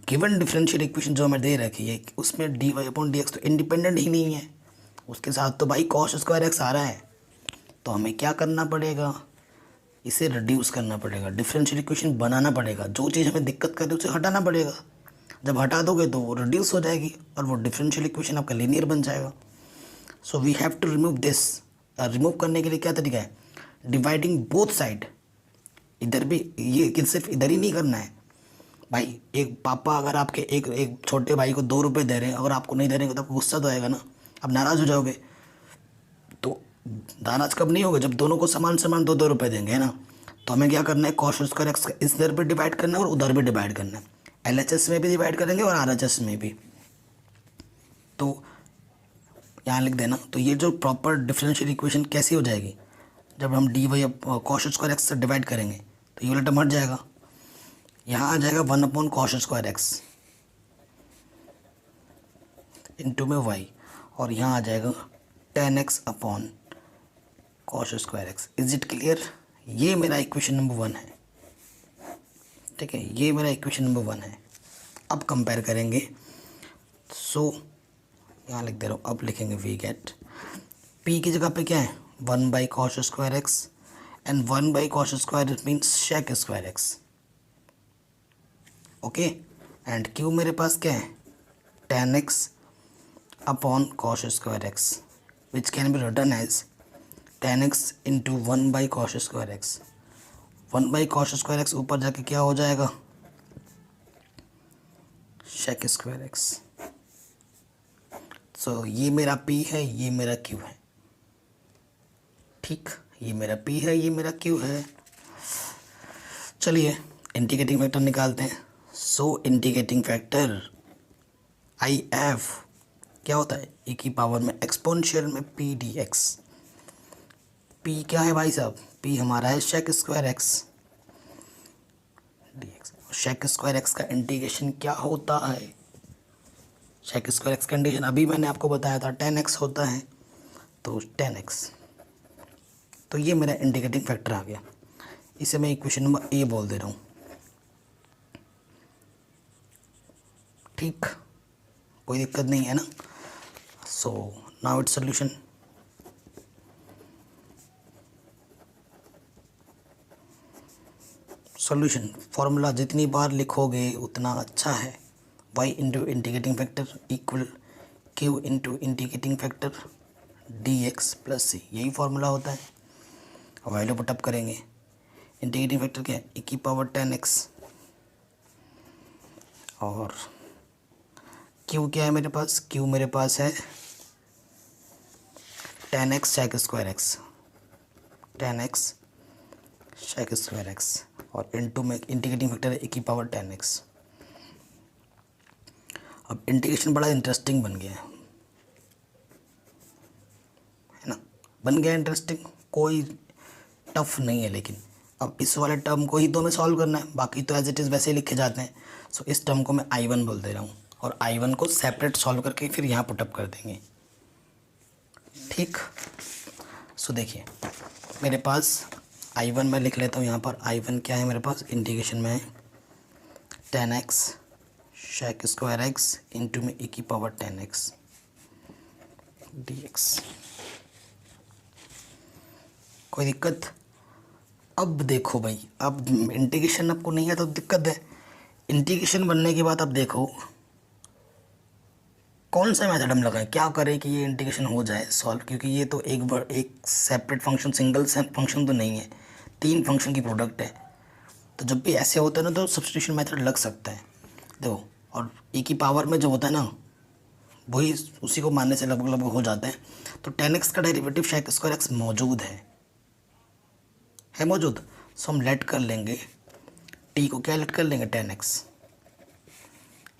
गिवन डिफरेंशियल इक्वेशन जो हमें दे रखी है, उसमें D Y upon D X तो इंडिपेंडेंट ही नहीं है, उसके साथ तो भाई कॉस स्क्वायर एक्स आ रहा है। तो हमें क्या करना पड़ेगा, इसे रिड्यूस करना पड़ेगा, डिफरेंशियल इक्वेशन बनाना पड़ेगा। जो चीज़ हमें दिक्कत करे उसे हटाना पड़ेगा। जब हटा दोगे तो वो रिड्यूस हो जाएगी और वो डिफरेंशियल इक्वेशन आपका लीनियर बन जाएगा। So we have to remove this. Remove करने के लिए क्या तरीका है, डिवाइडिंग बोथ साइड। इधर भी ये सिर्फ इधर ही नहीं करना है भाई। एक पापा अगर आपके एक छोटे भाई को 2 रुपये दे रहे हैं, अगर आपको नहीं दे रहे हैं तो आपको गुस्सा तो आएगा ना, आप नाराज़ हो जाओगे। तो नाराज़ कब नहीं होगा, जब दोनों को समान 2-2 रुपये देंगे, है ना। तो हमें क्या करना है, कॉस स्क्वायर एक्स इस इधर पे डिवाइड करना है और उधर भी डिवाइड करना है। LHS में भी डिवाइड करेंगे और RHS में भी। तो यहाँ लिख देना। तो ये जो प्रॉपर डिफरेंशियल इक्वेशन कैसी हो जाएगी, जब हम D Y cos square X से डिवाइड करेंगे तो ये वाला टर्म हट जाएगा। यहाँ आ जाएगा 1 upon cos square x into में वाई, और यहाँ आ जाएगा tan x upon cos square x. Is it clear. ये मेरा इक्वेशन नंबर 1 है। ठीक है, ये मेरा इक्वेशन नंबर 1 है। अब कंपेयर करेंगे। सो यहाँ लिख दे रहा हूँ, अब लिखेंगे वी गेट p की जगह पे क्या है, 1 by cos square X, and 1 by cos square means sec square X. Okay, and q मेरे पास क्या है, tan x upon cos square X, which can be written as tan x into 1 by cos square X. 1 by cos square X ऊपर जाके क्या हो जाएगा, शेक स्क्वायर एक्स। सो ये मेरा p है, ये मेरा q है। ठीक, ये मेरा p है, ये मेरा q है। चलिए इंटीग्रेटिंग फैक्टर निकालते हैं। सो इंटीग्रेटिंग फैक्टर IF क्या होता है, e की पावर में एक्सपोनेंशियल में p dx। p क्या है भाई साहब, p हमारा है shake square x dx। Shake square x का इंटीग्रेशन क्या होता है, शेक स्क्वायर एक्स कंडीशन अभी मैंने आपको बताया था, tan x होता है, तो tan x। तो ये मेरा इंटीग्रेटिंग फैक्टर आ गया, इसे मैं इक्वेशन नंबर A बोल दे रहा हूँ। ठीक, कोई दिक्कत नहीं है ना। So now it's solution. Solution formula जितनी बार लिखोगे उतना अच्छा है। y into integrating factor equal q into integrating factor dx plus c, यही फार्मूला होता है। वैल्यू पुटअप करेंगे। इंटीग्रेटिंग फैक्टर क्या है, e की पावर tan x, और q क्या है मेरे पास, q मेरे पास है tan x shake square x, tan x shake square x, और इनटू में इंटीग्रेटिंग फैक्टर है e की पावर tan x। अब इंटीग्रेशन बड़ा इंटरेस्टिंग बन गया है ना, बन गया इंटरेस्टिंग, कोई टफ नहीं है। लेकिन अब इस वाले टर्म को ही तो हमें सॉल्व करना है, बाकी तो एज इट इज़ वैसे ही लिखे जाते हैं। सो इस टर्म को मैं I1 बोल दे रहा हूँ, और I1 को सेपरेट सॉल्व करके फिर यहाँ पुटअप कर देंगे। ठीक, सो देखिए मेरे पास I1 मैं लिख लेता हूँ यहाँ पर। I1 क्या है मेरे पास, इंटीग्रेशन में है 10x shake square x into में e की पावर 10x dx। कोई दिक्कत? अब देखो भाई, अब इंटीग्रेशन आपको नहीं है तो दिक्कत है। इंटीग्रेशन बनने के बाद अब देखो कौन सा मेथड हम लगाएं, क्या करें कि ये इंटीग्रेशन हो जाए सॉल्व, क्योंकि ये तो एक सेपरेट फंक्शन, सिंगल फंक्शन तो नहीं है, 3 फंक्शन की प्रोडक्ट है। तो जब भी ऐसे होता है ना तो सब्स्टिट्यूशन मेथड लग सकता है देखो। और e की पावर में जो होता है ना वही उसी को मानने से लगभग लगभग हो जाता है। तो 10x का डेरिवेटिव शेक स्क्वायर एक्स मौजूद है मौजूद। सो हम लेट कर लेंगे t को, क्या लेट कर लेंगे 10x,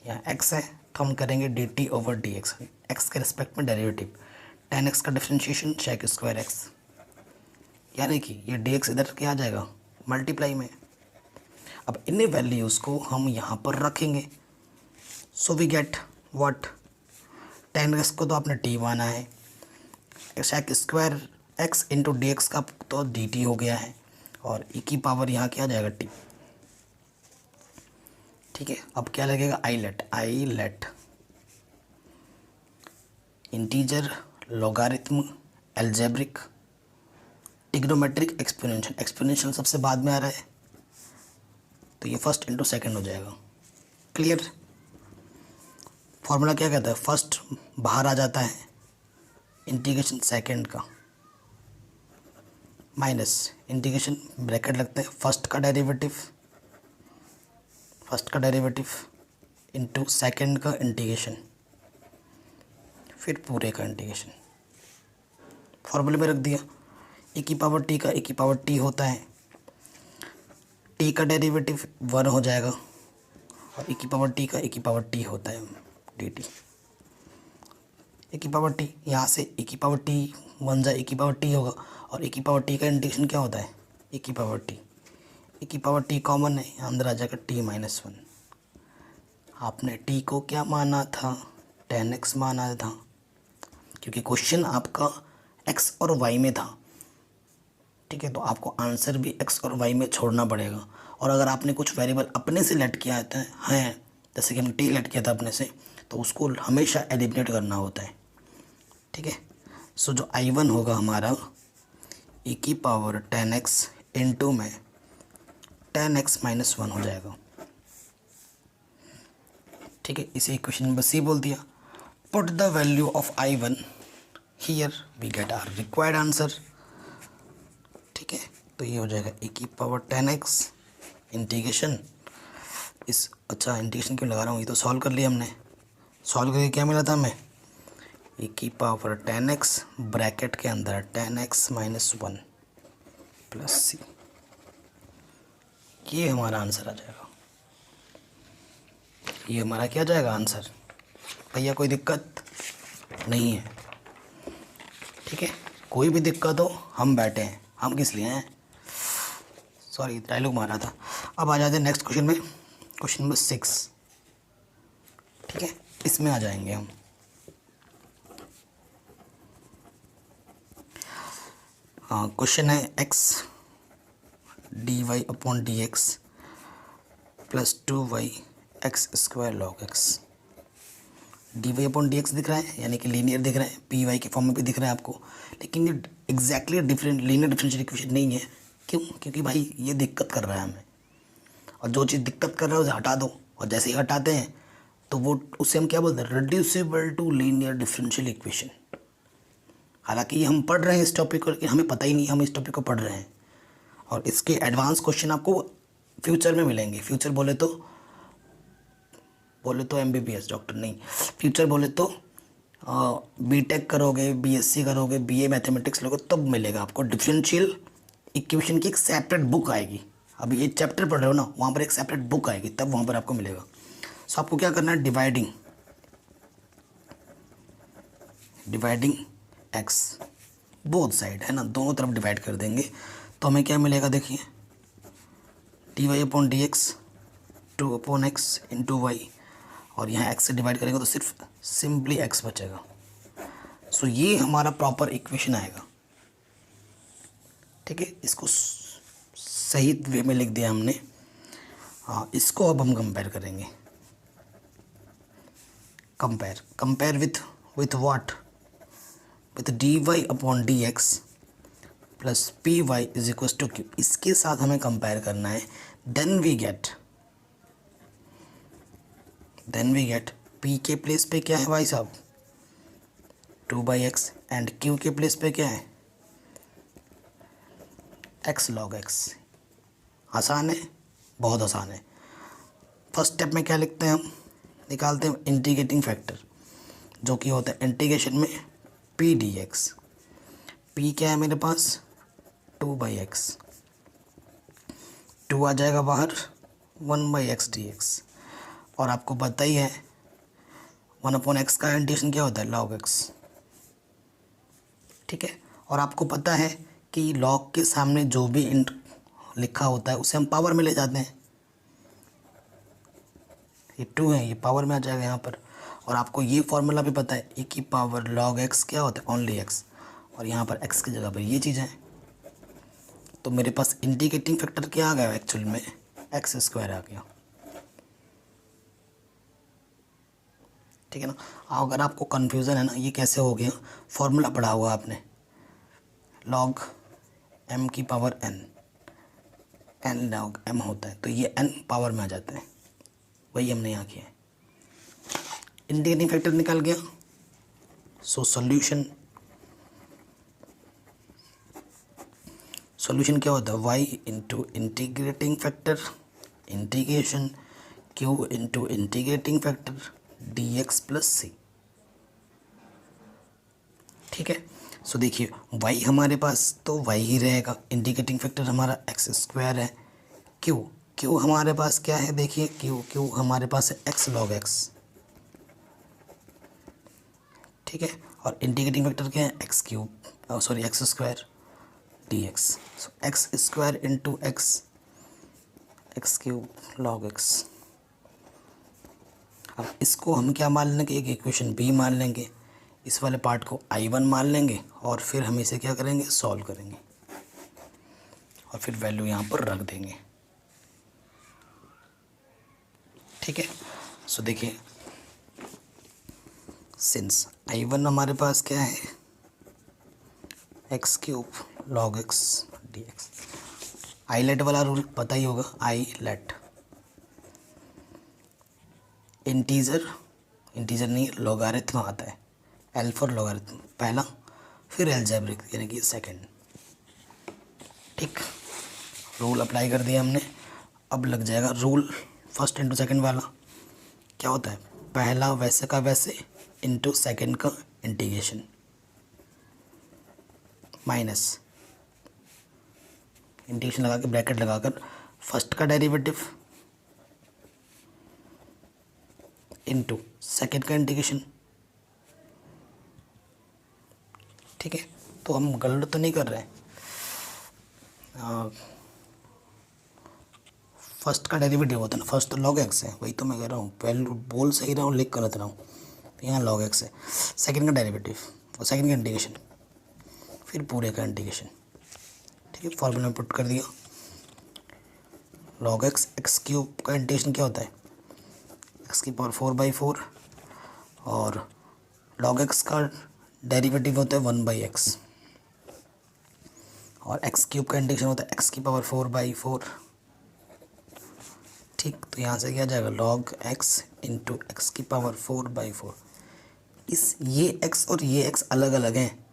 यहाँ x है तो हम करेंगे dt ओवर dx, x के रिस्पेक्ट में डेरिवेटिव 10x का डिफरेंशिएशन शेक स्क्वायर एक्स, यानी कि ये dx इधर क्या आ जाएगा मल्टीप्लाई में। अब इन वैल्यूज़ को हम यहाँ पर रखेंगे। So we get what, 10x को तो आपने t माना है, shake square x into D x का तो dt हो गया है, और e की पावर यहाँ क्या आ जाएगा t। ठीक है, अब क्या लगेगा, I let integer logarithm algebraic trigonometric exponential सबसे बाद में आ रहा है तो ये फर्स्ट इंटू सेकंड हो जाएगा। क्लियर? फॉर्मूला क्या कहता है, फर्स्ट बाहर आ जाता है इंटीग्रेशन सेकंड का माइनस इंटीग्रेशन ब्रैकेट लगता है फर्स्ट का डेरिवेटिव इंटू सेकंड का इंटीग्रेशन, फिर पूरे का इंटीग्रेशन। फॉर्मूले में रख दिया। e की पावर t का e की पावर t होता है, t का डेरिवेटिव 1 हो जाएगा, और e की पावर t का e की पावर t होता है dt। e की पावर t यहाँ से e की पावर t 1 जा e की पावर t होगा, और e की पावर t का इंटीग्रेशन क्या होता है e की पावर t। e की पावर t कॉमन है, अंदर आ जाएगा t माइनस 1। आपने t को क्या माना था, 10x माना था, क्योंकि क्वेश्चन आपका x और y में था। ठीक है, तो आपको आंसर भी x और y में छोड़ना पड़ेगा। और अगर आपने कुछ वेरिएबल अपने से लेट किया है जैसे कि हमने t लेट किया था अपने से, तो उसको हमेशा एलिमिनेट करना होता है। ठीक है, सो जो I1 होगा हमारा e की पावर 10x इंटू में 10x माइनस 1 हो जाएगा। ठीक है, इसे इक्वेशन नंबर सी बोल दिया। Put the value of I1 here, we get our required answer. ठीक है, तो ये हो जाएगा e की पावर 10x इंटीग्रेशन इस, अच्छा इंटीग्रेशन क्यों लगा रहा हूँ, ये तो सॉल्व कर लिया हमने। सॉल्व करके क्या मिला था हमें, e की पावर 10x ब्रैकेट के अंदर 10x माइनस 1 प्लस सी, ये हमारा आंसर आ जाएगा। ये हमारा क्या जाएगा आंसर। भैया कोई दिक्कत नहीं है? ठीक है, कोई भी दिक्कत हो हम बैठे हैं, हम किस लिए हैं, सॉरी डायलॉग मारा था। अब आ जाते हैं नेक्स्ट क्वेश्चन में, क्वेश्चन नंबर 6। ठीक है, इसमें आ जाएंगे हम। हाँ, क्वेश्चन है x dy upon D X plus 2y X square log X. D Y upon D X दिख रहा है, यानी कि लीनियर दिख रहा है, पी वाई के फॉर्म में भी दिख रहा है आपको, लेकिन ये exactly different linear differential equation नहीं है। क्यों? क्योंकि भाई ये दिक्कत कर रहा है हमें, और जो चीज़ दिक्कत कर रहा है उसे हटा दो, और जैसे ही हटाते हैं तो वो उससे हम क्या बोलते हैं, reducible to linear differential equation. हालांकि ये हम पढ़ रहे हैं इस टॉपिक को, लेकिन हमें पता ही नहीं हम इस टॉपिक को पढ़ रहे हैं, और इसके एडवांस क्वेश्चन आपको फ्यूचर में मिलेंगे। फ्यूचर बोले तो MBBS डॉक्टर नहीं, फ्यूचर बोले तो बीटेक करोगे, BSc करोगे, BA मैथमेटिक्स लोगे, तब मिलेगा आपको डिफरेंशियल इक्वेशन की एक सेपरेट बुक आएगी। अभी ये चैप्टर पढ़ रहे हो ना, वहाँ पर एक सेपरेट बुक आएगी, तब वहाँ पर आपको मिलेगा। सो आपको क्या करना है, डिवाइडिंग x बोथ साइड है ना, दोनों तरफ डिवाइड कर देंगे तो हमें क्या मिलेगा, देखिए dy upon D X 2 upon X into Y, और यहाँ x से डिवाइड करेंगे तो सिर्फ सिंपली x बचेगा। सो ये हमारा प्रॉपर इक्वेशन आएगा। ठीक है, इसको सही वे में लिख दिया हमने। हाँ, इसको अब हम कंपेयर करेंगे। Compare with what, with D Y upon D X plus P Y is equal to Q. इसके साथ हमें कंपेयर करना है। देन वी गेट पी के प्लेस पे क्या है भाई साहब, 2/x, एंड क्यू के प्लेस पे क्या है, x log x। आसान है, बहुत आसान है। फर्स्ट स्टेप में क्या लिखते हैं हम, निकालते हैं इंटीग्रेटिंग फैक्टर, जो कि होता है इंटीग्रेशन में p dx। p क्या है मेरे पास, 2/x, 2 आ जाएगा बाहर, 1/x dx। और आपको पता ही है 1/x का इंटीग्रेशन क्या होता है, log x। ठीक है, और आपको पता है कि log के सामने जो भी इंट लिखा होता है उसे हम पावर में ले जाते हैं। ये 2 है, ये पावर में आ जाएगा यहाँ पर। और आपको ये फॉर्मूला भी पता है, e की पावर log x क्या होता है, ओनली x, और यहाँ पर x की जगह पर ये चीज़ है। तो मेरे पास इंटीग्रेटिंग फैक्टर क्या आ गया एक्चुअल में, x² आ गया। ठीक है ना। अगर आपको कन्फ्यूज़न है ना ये कैसे हो गया, फॉर्मूला पढ़ा हुआ आपने, log m की पावर n log m होता है, तो ये n पावर में आ जाता है, वही हमने यहाँ किया है। इंटीग्रेटिंग फैक्टर निकल गया। सो सॉल्यूशन क्या होता है, y into integrating factor integration q into integrating factor dx plus c। ठीक है, सो देखिए y हमारे पास तो y ही रहेगा, इंटीग्रेटिंग फैक्टर हमारा x² है, q हमारे पास क्या है, देखिए q हमारे पास है x log x। ठीक है, और इंटीग्रेटिंग फैक्टर क्या है, x³ x² dx। सो x² into x³ log x। अब इसको हम क्या मान लेंगे, एक इक्वेशन b मान लेंगे, इस वाले पार्ट को I1 मान लेंगे, और फिर हम इसे क्या करेंगे, सॉल्व करेंगे, और फिर वैल्यू यहाँ पर रख देंगे। ठीक है, सो देखिए सिंस I1 हमारे पास क्या है, x³ log x dx। Eyelet वाला रूल पता ही होगा, आईलेट इंटीजर नहीं, लॉगरिथम आता है, एल फॉर लॉगरिथम पहला, फिर अलजेब्रिक यानी कि सेकंड। ठीक, रूल अप्लाई कर दिया हमने। अब लग जाएगा रूल फर्स्ट इंटू सेकंड वाला, क्या होता है, पहला वैसे का वैसे इंटू सेकंड का इंटीग्रेशन, माइनस इंटीग्रेशन लगा के ब्रैकेट लगाकर फर्स्ट का डेरिवेटिव इंटू सेकेंड का इंटीग्रेशन। ठीक है, तो हम गलत तो नहीं कर रहे हैं, फर्स्ट का डेरिवेटिव होता है ना, फर्स्ट तो log x है, वही तो मैं कह रहा हूँ, पहले बोल सही रहा हूँ, लिख कर रहा हूँ, तो यहाँ log x है, सेकेंड का डेरिवेटिव और सेकेंड का इंटीग्रेशन, फिर पूरे का इंटीग्रेशन। ठीक है, फॉर्मूला में पुट कर दिया, log x³ का इंटीग्रेशन क्या होता है, x की पावर 4/4, और log x का डेरिवेटिव होता है 1/x, और x³ का इंटीग्रेशन होता है x की पावर 4/4। ठीक, तो यहाँ से क्या जाएगा, log x इंटू एक्स की पावर 4/4। ये x और ये x अलग अलग हैं,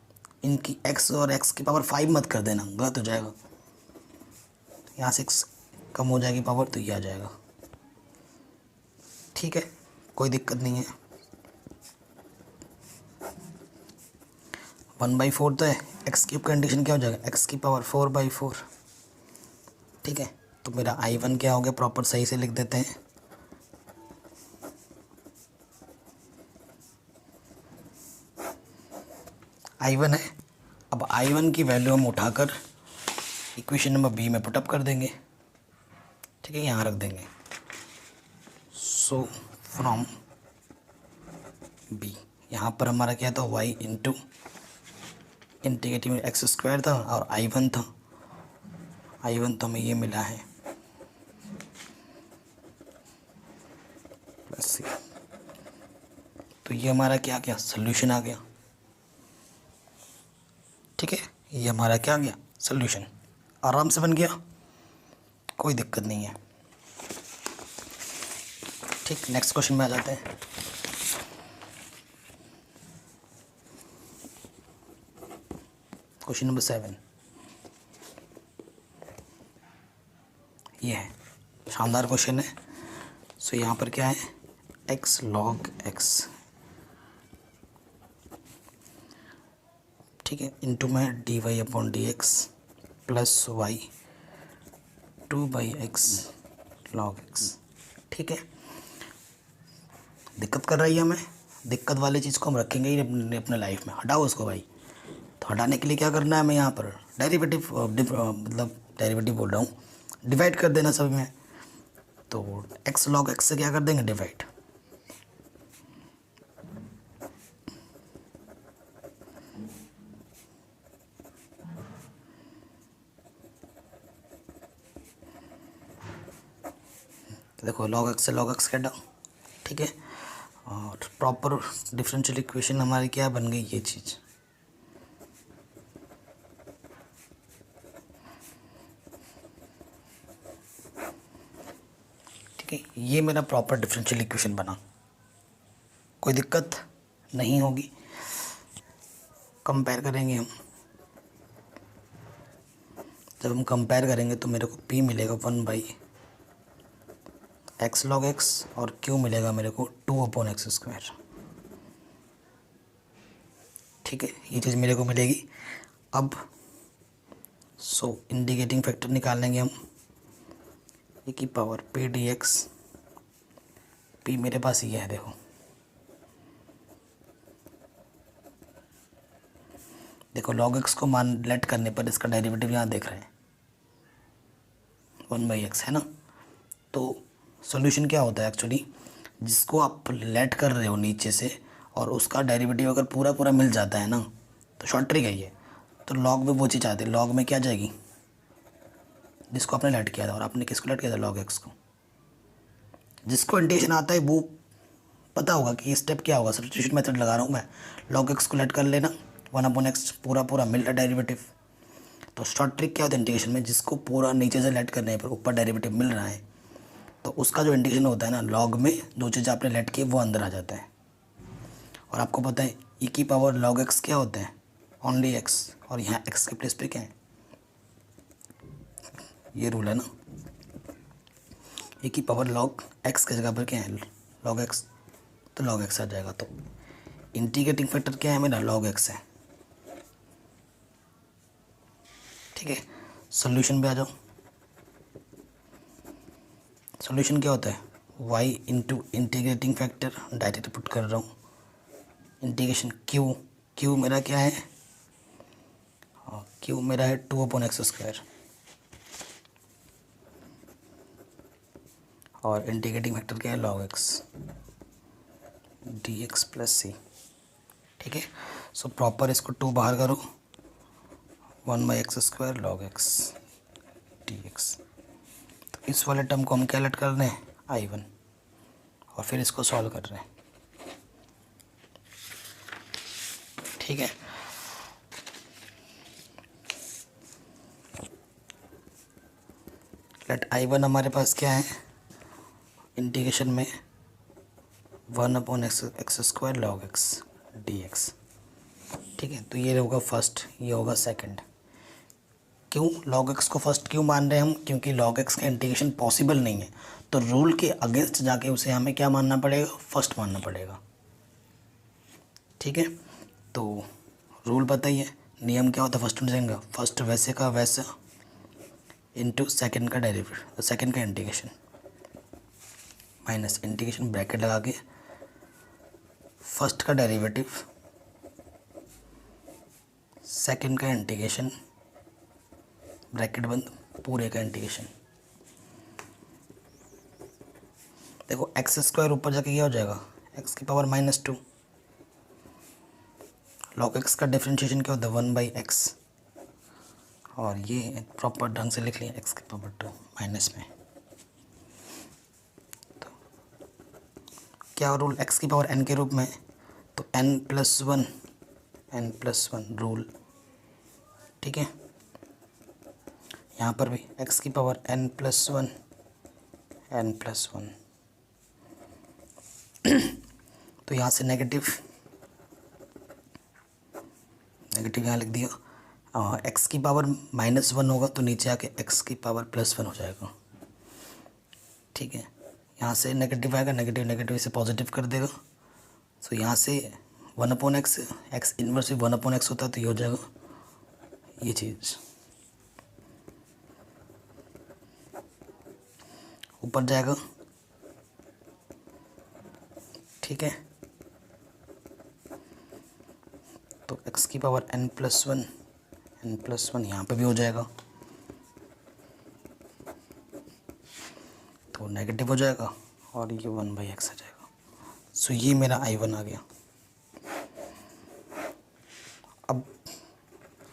इनकी x और x की पावर 5 मत कर देना, गलत हो जाएगा। यहाँ से x कम हो जाएगी पावर, तो ये आ जाएगा। ठीक है, कोई दिक्कत नहीं है। 1/4 तो है, x³ का इंटीग्रेशन क्या हो जाएगा, x की पावर 4/4। ठीक है, तो मेरा I1 क्या हो गया, प्रॉपर सही से लिख देते हैं, I1 है। अब I1 की वैल्यू हम उठाकर इक्वेशन नंबर बी में पुटअप कर देंगे। ठीक है, यहाँ रख देंगे। सो फ्रॉम बी, यहाँ पर हमारा क्या था, y इंटू इंटीग्रेटिव x² था और I1 था, I1 तो हमें ये मिला है प्लस सी। तो ये हमारा क्या गया, सोल्यूशन आ गया। ठीक है, ये हमारा क्या गया, सोल्यूशन। आराम से बन गया, कोई दिक्कत नहीं है। ठीक, नेक्स्ट क्वेश्चन में आ जाते हैं। क्वेश्चन नंबर 7 ये है, शानदार क्वेश्चन है। सो यहाँ पर क्या है, x log x, ठीक है, इंटू में dy upon D X plus Y 2/x log x। ठीक है, दिक्कत कर रही है हमें, दिक्कत वाली चीज़ को हम रखेंगे ही अपने लाइफ में, हटाओ उसको भाई। तो हटाने के लिए क्या करना है हमें, यहाँ पर डेरिवेटिव मतलब डेरिवेटिव बोल रहा हूँ, डिवाइड कर देना सभी में। तो x log x से क्या कर देंगे, डिवाइड। तो देखो log x से log x कटा, ठीक है, और प्रॉपर डिफरेंशियल इक्वेशन हमारी क्या बन गई, ये चीज़। ठीक है, ये मेरा प्रॉपर डिफरेंशियल इक्वेशन बना, कोई दिक्कत नहीं होगी। कंपेयर करेंगे हम, जब हम कंपेयर करेंगे तो मेरे को p मिलेगा 1/x log x और q मिलेगा मेरे को 2/x²। ठीक है, ये चीज़ मेरे को मिलेगी। अब इंडिकेटिंग फैक्टर निकाल लेंगे हम, e की पावर p dx, p मेरे पास ये है, देखो देखो log x को मान लेट करने पर इसका डेरिवेटिव यहाँ देख रहे हैं 1/x है ना। तो सॉल्यूशन क्या होता है एक्चुअली, जिसको आप लेट कर रहे हो नीचे से और उसका डेरिवेटिव अगर पूरा पूरा मिल जाता है ना, तो शॉर्ट ट्रिक है ये। तो लॉग में वो चीज़ आती है, लॉग में क्या जाएगी, जिसको आपने लेट किया था, और आपने किसको लेट किया था, log x को। जिसको इंटीग्रेशन आता है वो पता होगा कि ये स्टेप क्या होगा, सब्स्टिट्यूशन मेथड लगा रहा हूँ मैं। log x को लेट कर लेना, 1/x पूरा पूरा मिल रहा डेरिवेटिव। तो शॉर्ट ट्रिक क्या होता है इंटीग्रेशन में, जिसको पूरा नीचे से लेट करने पर ऊपर डेरिवेटिव मिल रहा है, तो उसका जो इंटीग्रेशन होता है ना, लॉग में जो चीज़ आपने लेट की वो अंदर आ जाता है। और आपको पता है e की पावर log x क्या होता है, ओनली x, और यहाँ x के प्लेस पे क्या है, ये रूल है ना, e की पावर log x के जगह पर क्या है, log x, तो log x आ जाएगा। तो इंटीग्रेटिंग फैक्टर क्या है मेरा, log x है। ठीक है, सॉल्यूशन पे आ जाओ। सॉल्यूशन क्या होता है, y into integrating factor, direct put कर रहा हूँ, इंटीग्रेशन q मेरा क्या है, q मेरा है 2/x², और इंटीग्रेटिंग फैक्टर क्या है, log x dx plus C. ठीक है, सो प्रॉपर इसको 2 बाहर करो, 1/x² log x dx। तो इस वाले टर्म को हम क्या लेट कर रहे हैं, I1, और फिर इसको सॉल्व कर रहे हैं। ठीक है, लेट I1 हमारे पास क्या है, इंटीग्रेशन में 1/x² log x dx। ठीक है, तो ये होगा फर्स्ट, ये होगा सेकंड। क्यों log x को फर्स्ट क्यों मान रहे हैं हम, क्योंकि log x का इंटीग्रेशन पॉसिबल नहीं है, तो रूल के अगेंस्ट जाके उसे हमें क्या मानना पड़ेगा, फर्स्ट मानना पड़ेगा। ठीक है, तो रूल पता ही है, नियम क्या होता है, फर्स्ट जाएगा, फर्स्ट वैसे का वैसा इंटू सेकेंड का डेरिवेटिव, सेकेंड का इंटीग्रेशन, माइनस इंटीग्रेशन ब्रैकेट लगा के फर्स्ट का डेरिवेटिव, सेकेंड का इंटीग्रेशन, ब्रैकेट बंद, पूरे का इंटीग्रेशन। देखो x² ऊपर जाके क्या हो जाएगा, x की पावर -2। log x का डिफरेंशिएशन क्या होता है, 1/x, और ये प्रॉपर ढंग से लिख लिया एक्स की पावर 2 माइनस में। तो क्या रूल एक्स की पावर एन के रूप में, तो एन प्लस वन रूल, ठीक है। यहाँ पर भी एक्स की पावर एन प्लस वन तो यहाँ से नेगेटिव यहाँ लिख दिया। एक्स की पावर -1 होगा तो नीचे आके एक्स की पावर +1 हो जाएगा, ठीक है। यहाँ से नेगेटिव आएगा, नेगेटिव से पॉजिटिव कर देगा। तो यहाँ से 1/x, एक्स इनवर्स भी 1/x होता है, तो ये हो जाएगा ये चीज़ ऊपर जाएगा, ठीक है। तो x की पावर n+1 यहाँ पे भी हो जाएगा, तो नेगेटिव हो जाएगा और ये 1/x आ जाएगा। सो ये मेरा I1 आ गया। अब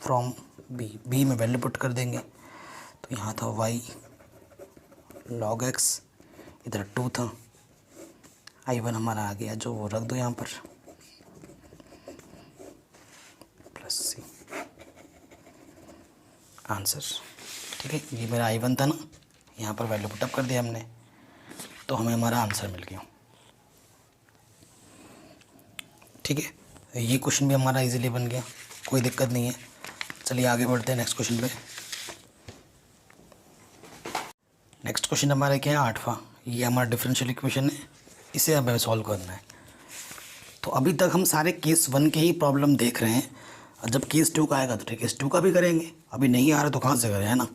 फ्रॉम बी में वैल्यू पुट कर देंगे, तो यहाँ था y log x, इधर 2 था, I1 हमारा आ गया, जो वो रख दो यहाँ पर +c आंसर, ठीक है। ये मेरा I1 था ना, यहाँ पर वैल्यू पुटअप कर दिया हमने, तो हमें हमारा आंसर मिल गया, ठीक है। ये क्वेश्चन भी हमारा इजीली बन गया, कोई दिक्कत नहीं है। चलिए आगे बढ़ते हैं नेक्स्ट क्वेश्चन पे। नेक्स्ट क्वेश्चन हमारा क्या है, 8वां। ये हमारा डिफरेंशियल इक्वेशन है, इसे अब हमें सॉल्व करना है। तो अभी तक हम सारे केस 1 के ही प्रॉब्लम देख रहे हैं, और जब केस 2 का आएगा तो केस 2 का भी करेंगे। अभी नहीं आ रहा तो कहाँ से करें, है ना।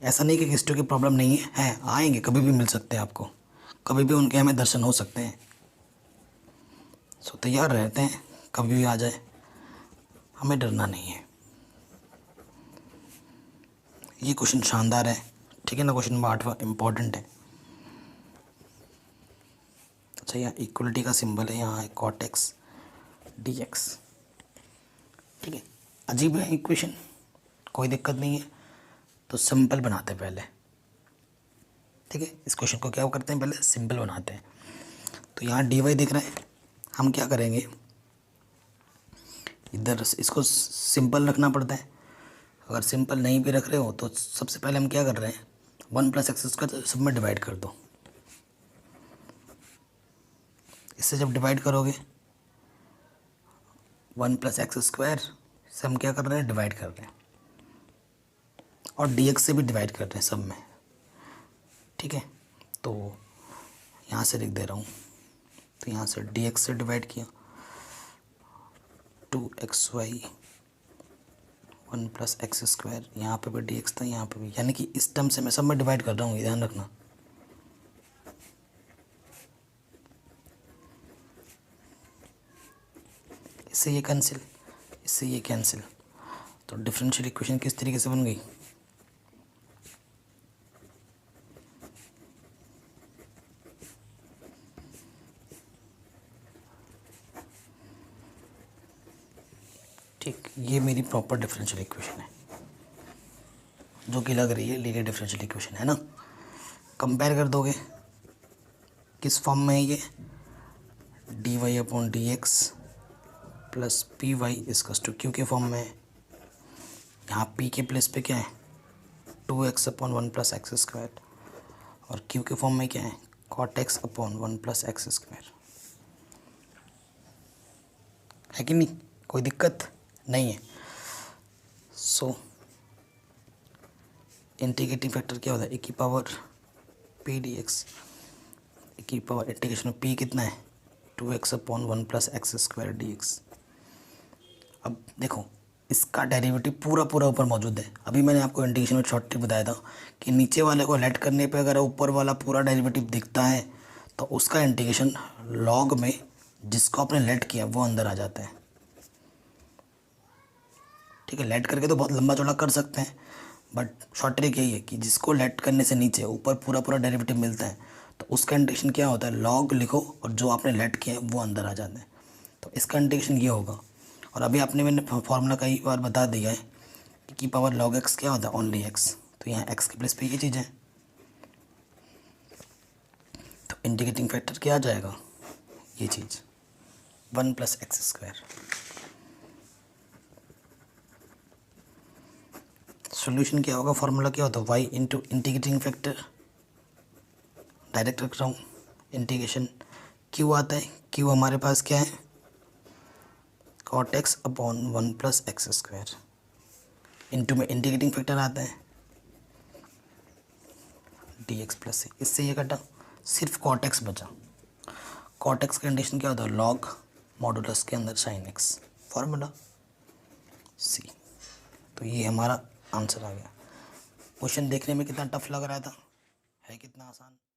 ऐसा नहीं कि केस 2 की प्रॉब्लम नहीं है, आएंगे, कभी भी मिल सकते हैं आपको, कभी भी उनके हमें दर्शन हो सकते हैं। सो तैयार रहते हैं, कभी भी आ जाए, हमें डरना नहीं है। ये क्वेश्चन शानदार है, ठीक है ना। क्वेश्चन नंबर 8वां इम्पॉर्टेंट है। अच्छा, यहाँ इक्वलिटी का सिंबल है, यहाँ है cot x dx, ठीक है। अजीब है इक्वेशन, कोई दिक्कत नहीं है। तो सिंपल बनाते हैं पहले, ठीक है। इस क्वेश्चन को क्या करते हैं, पहले सिंपल बनाते हैं। तो यहाँ dy दिख रहा है, हम क्या करेंगे, इधर इसको सिंपल रखना पड़ता है। अगर सिंपल नहीं भी रख रहे हो तो सबसे पहले हम क्या कर रहे हैं, 1 + x² सब में डिवाइड कर दो। इससे जब डिवाइड करोगे 1 + x² से हम क्या कर रहे हैं, डिवाइड कर रहे हैं, और dx से भी डिवाइड कर रहे हैं सब में, ठीक है। तो यहाँ से लिख दे रहा हूँ, तो यहाँ से dx से डिवाइड किया, 2xy 1 + x², यहाँ पे भी dx था, यहाँ पे भी, यानी कि इस टर्म से मैं सब में डिवाइड कर रहा हूँ, ध्यान रखना। इससे ये कैंसिल, इससे ये कैंसिल, तो डिफरेंशियल इक्वेशन किस तरीके से बन गई, ठीक। ये मेरी प्रॉपर डिफरेंशियल इक्वेशन है, जो कि लग रही है लीनियर डिफरेंशियल इक्वेशन, है ना। कंपेयर कर दोगे, किस फॉर्म में है ये, dy/dx + py q के फॉर्म में है। यहाँ p के प्लेस पे क्या है, 2x/1 + x², और q के फॉर्म में क्या है, cot x/1 + x², है कि नहीं, कोई दिक्कत नहीं है। सो इंटीग्रेटिंग फैक्टर क्या होता है, e⁻p dx, इंटीग्रेशन p कितना है, 2x/1 + x² dx। अब देखो, इसका डेरिवेटिव पूरा ऊपर मौजूद है। अभी मैंने आपको इंटीग्रेशन में शॉर्ट ट्रिक बताया था कि नीचे वाले को लेट करने पे अगर ऊपर वाला पूरा डेरिवेटिव दिखता है तो उसका इंटीग्रेशन लॉग में जिसको आपने लेट किया वो अंदर आ जाता है, ठीक है। लेट करके तो बहुत लंबा चौड़ा कर सकते हैं, बट शॉर्ट ट्रिक यही है कि जिसको लेट करने से नीचे ऊपर पूरा डेरिवेटिव मिलता है तो उसका इंटीग्रेशन क्या होता है, लॉग लिखो और जो आपने लेट किया है वो अंदर आ जाता है। तो इसका इंटीग्रेशन ये होगा। और अभी आपने मैंने फॉर्मूला कई बार बता दिया है की पावर लॉग एक्स क्या होता है, ओनली एक्स, तो यहाँ एक्स के प्लेस पे ये चीज़ है, तो इंटीग्रेटिंग फैक्टर क्या आ जाएगा, ये चीज़ 1 + x²। सॉल्यूशन क्या होगा, फॉर्मूला क्या होता है, y into integrating factor, direct रख रहा हूँ, इंटीग्रेशन क्यू आता है, क्यू हमारे पास क्या है, cot x upon 1 + x², into में इंटीग्रेटिंग फैक्टर आता है dx + c, इससे ये कटा, सिर्फ cot x बचा। cot x कंडीशन क्या होता है, log मॉडुलस के अंदर sin x, फॉर्मूला c। तो ये हमारा आंसर आ गया। क्वेश्चन देखने में कितना टफ लग रहा था, है कितना आसान।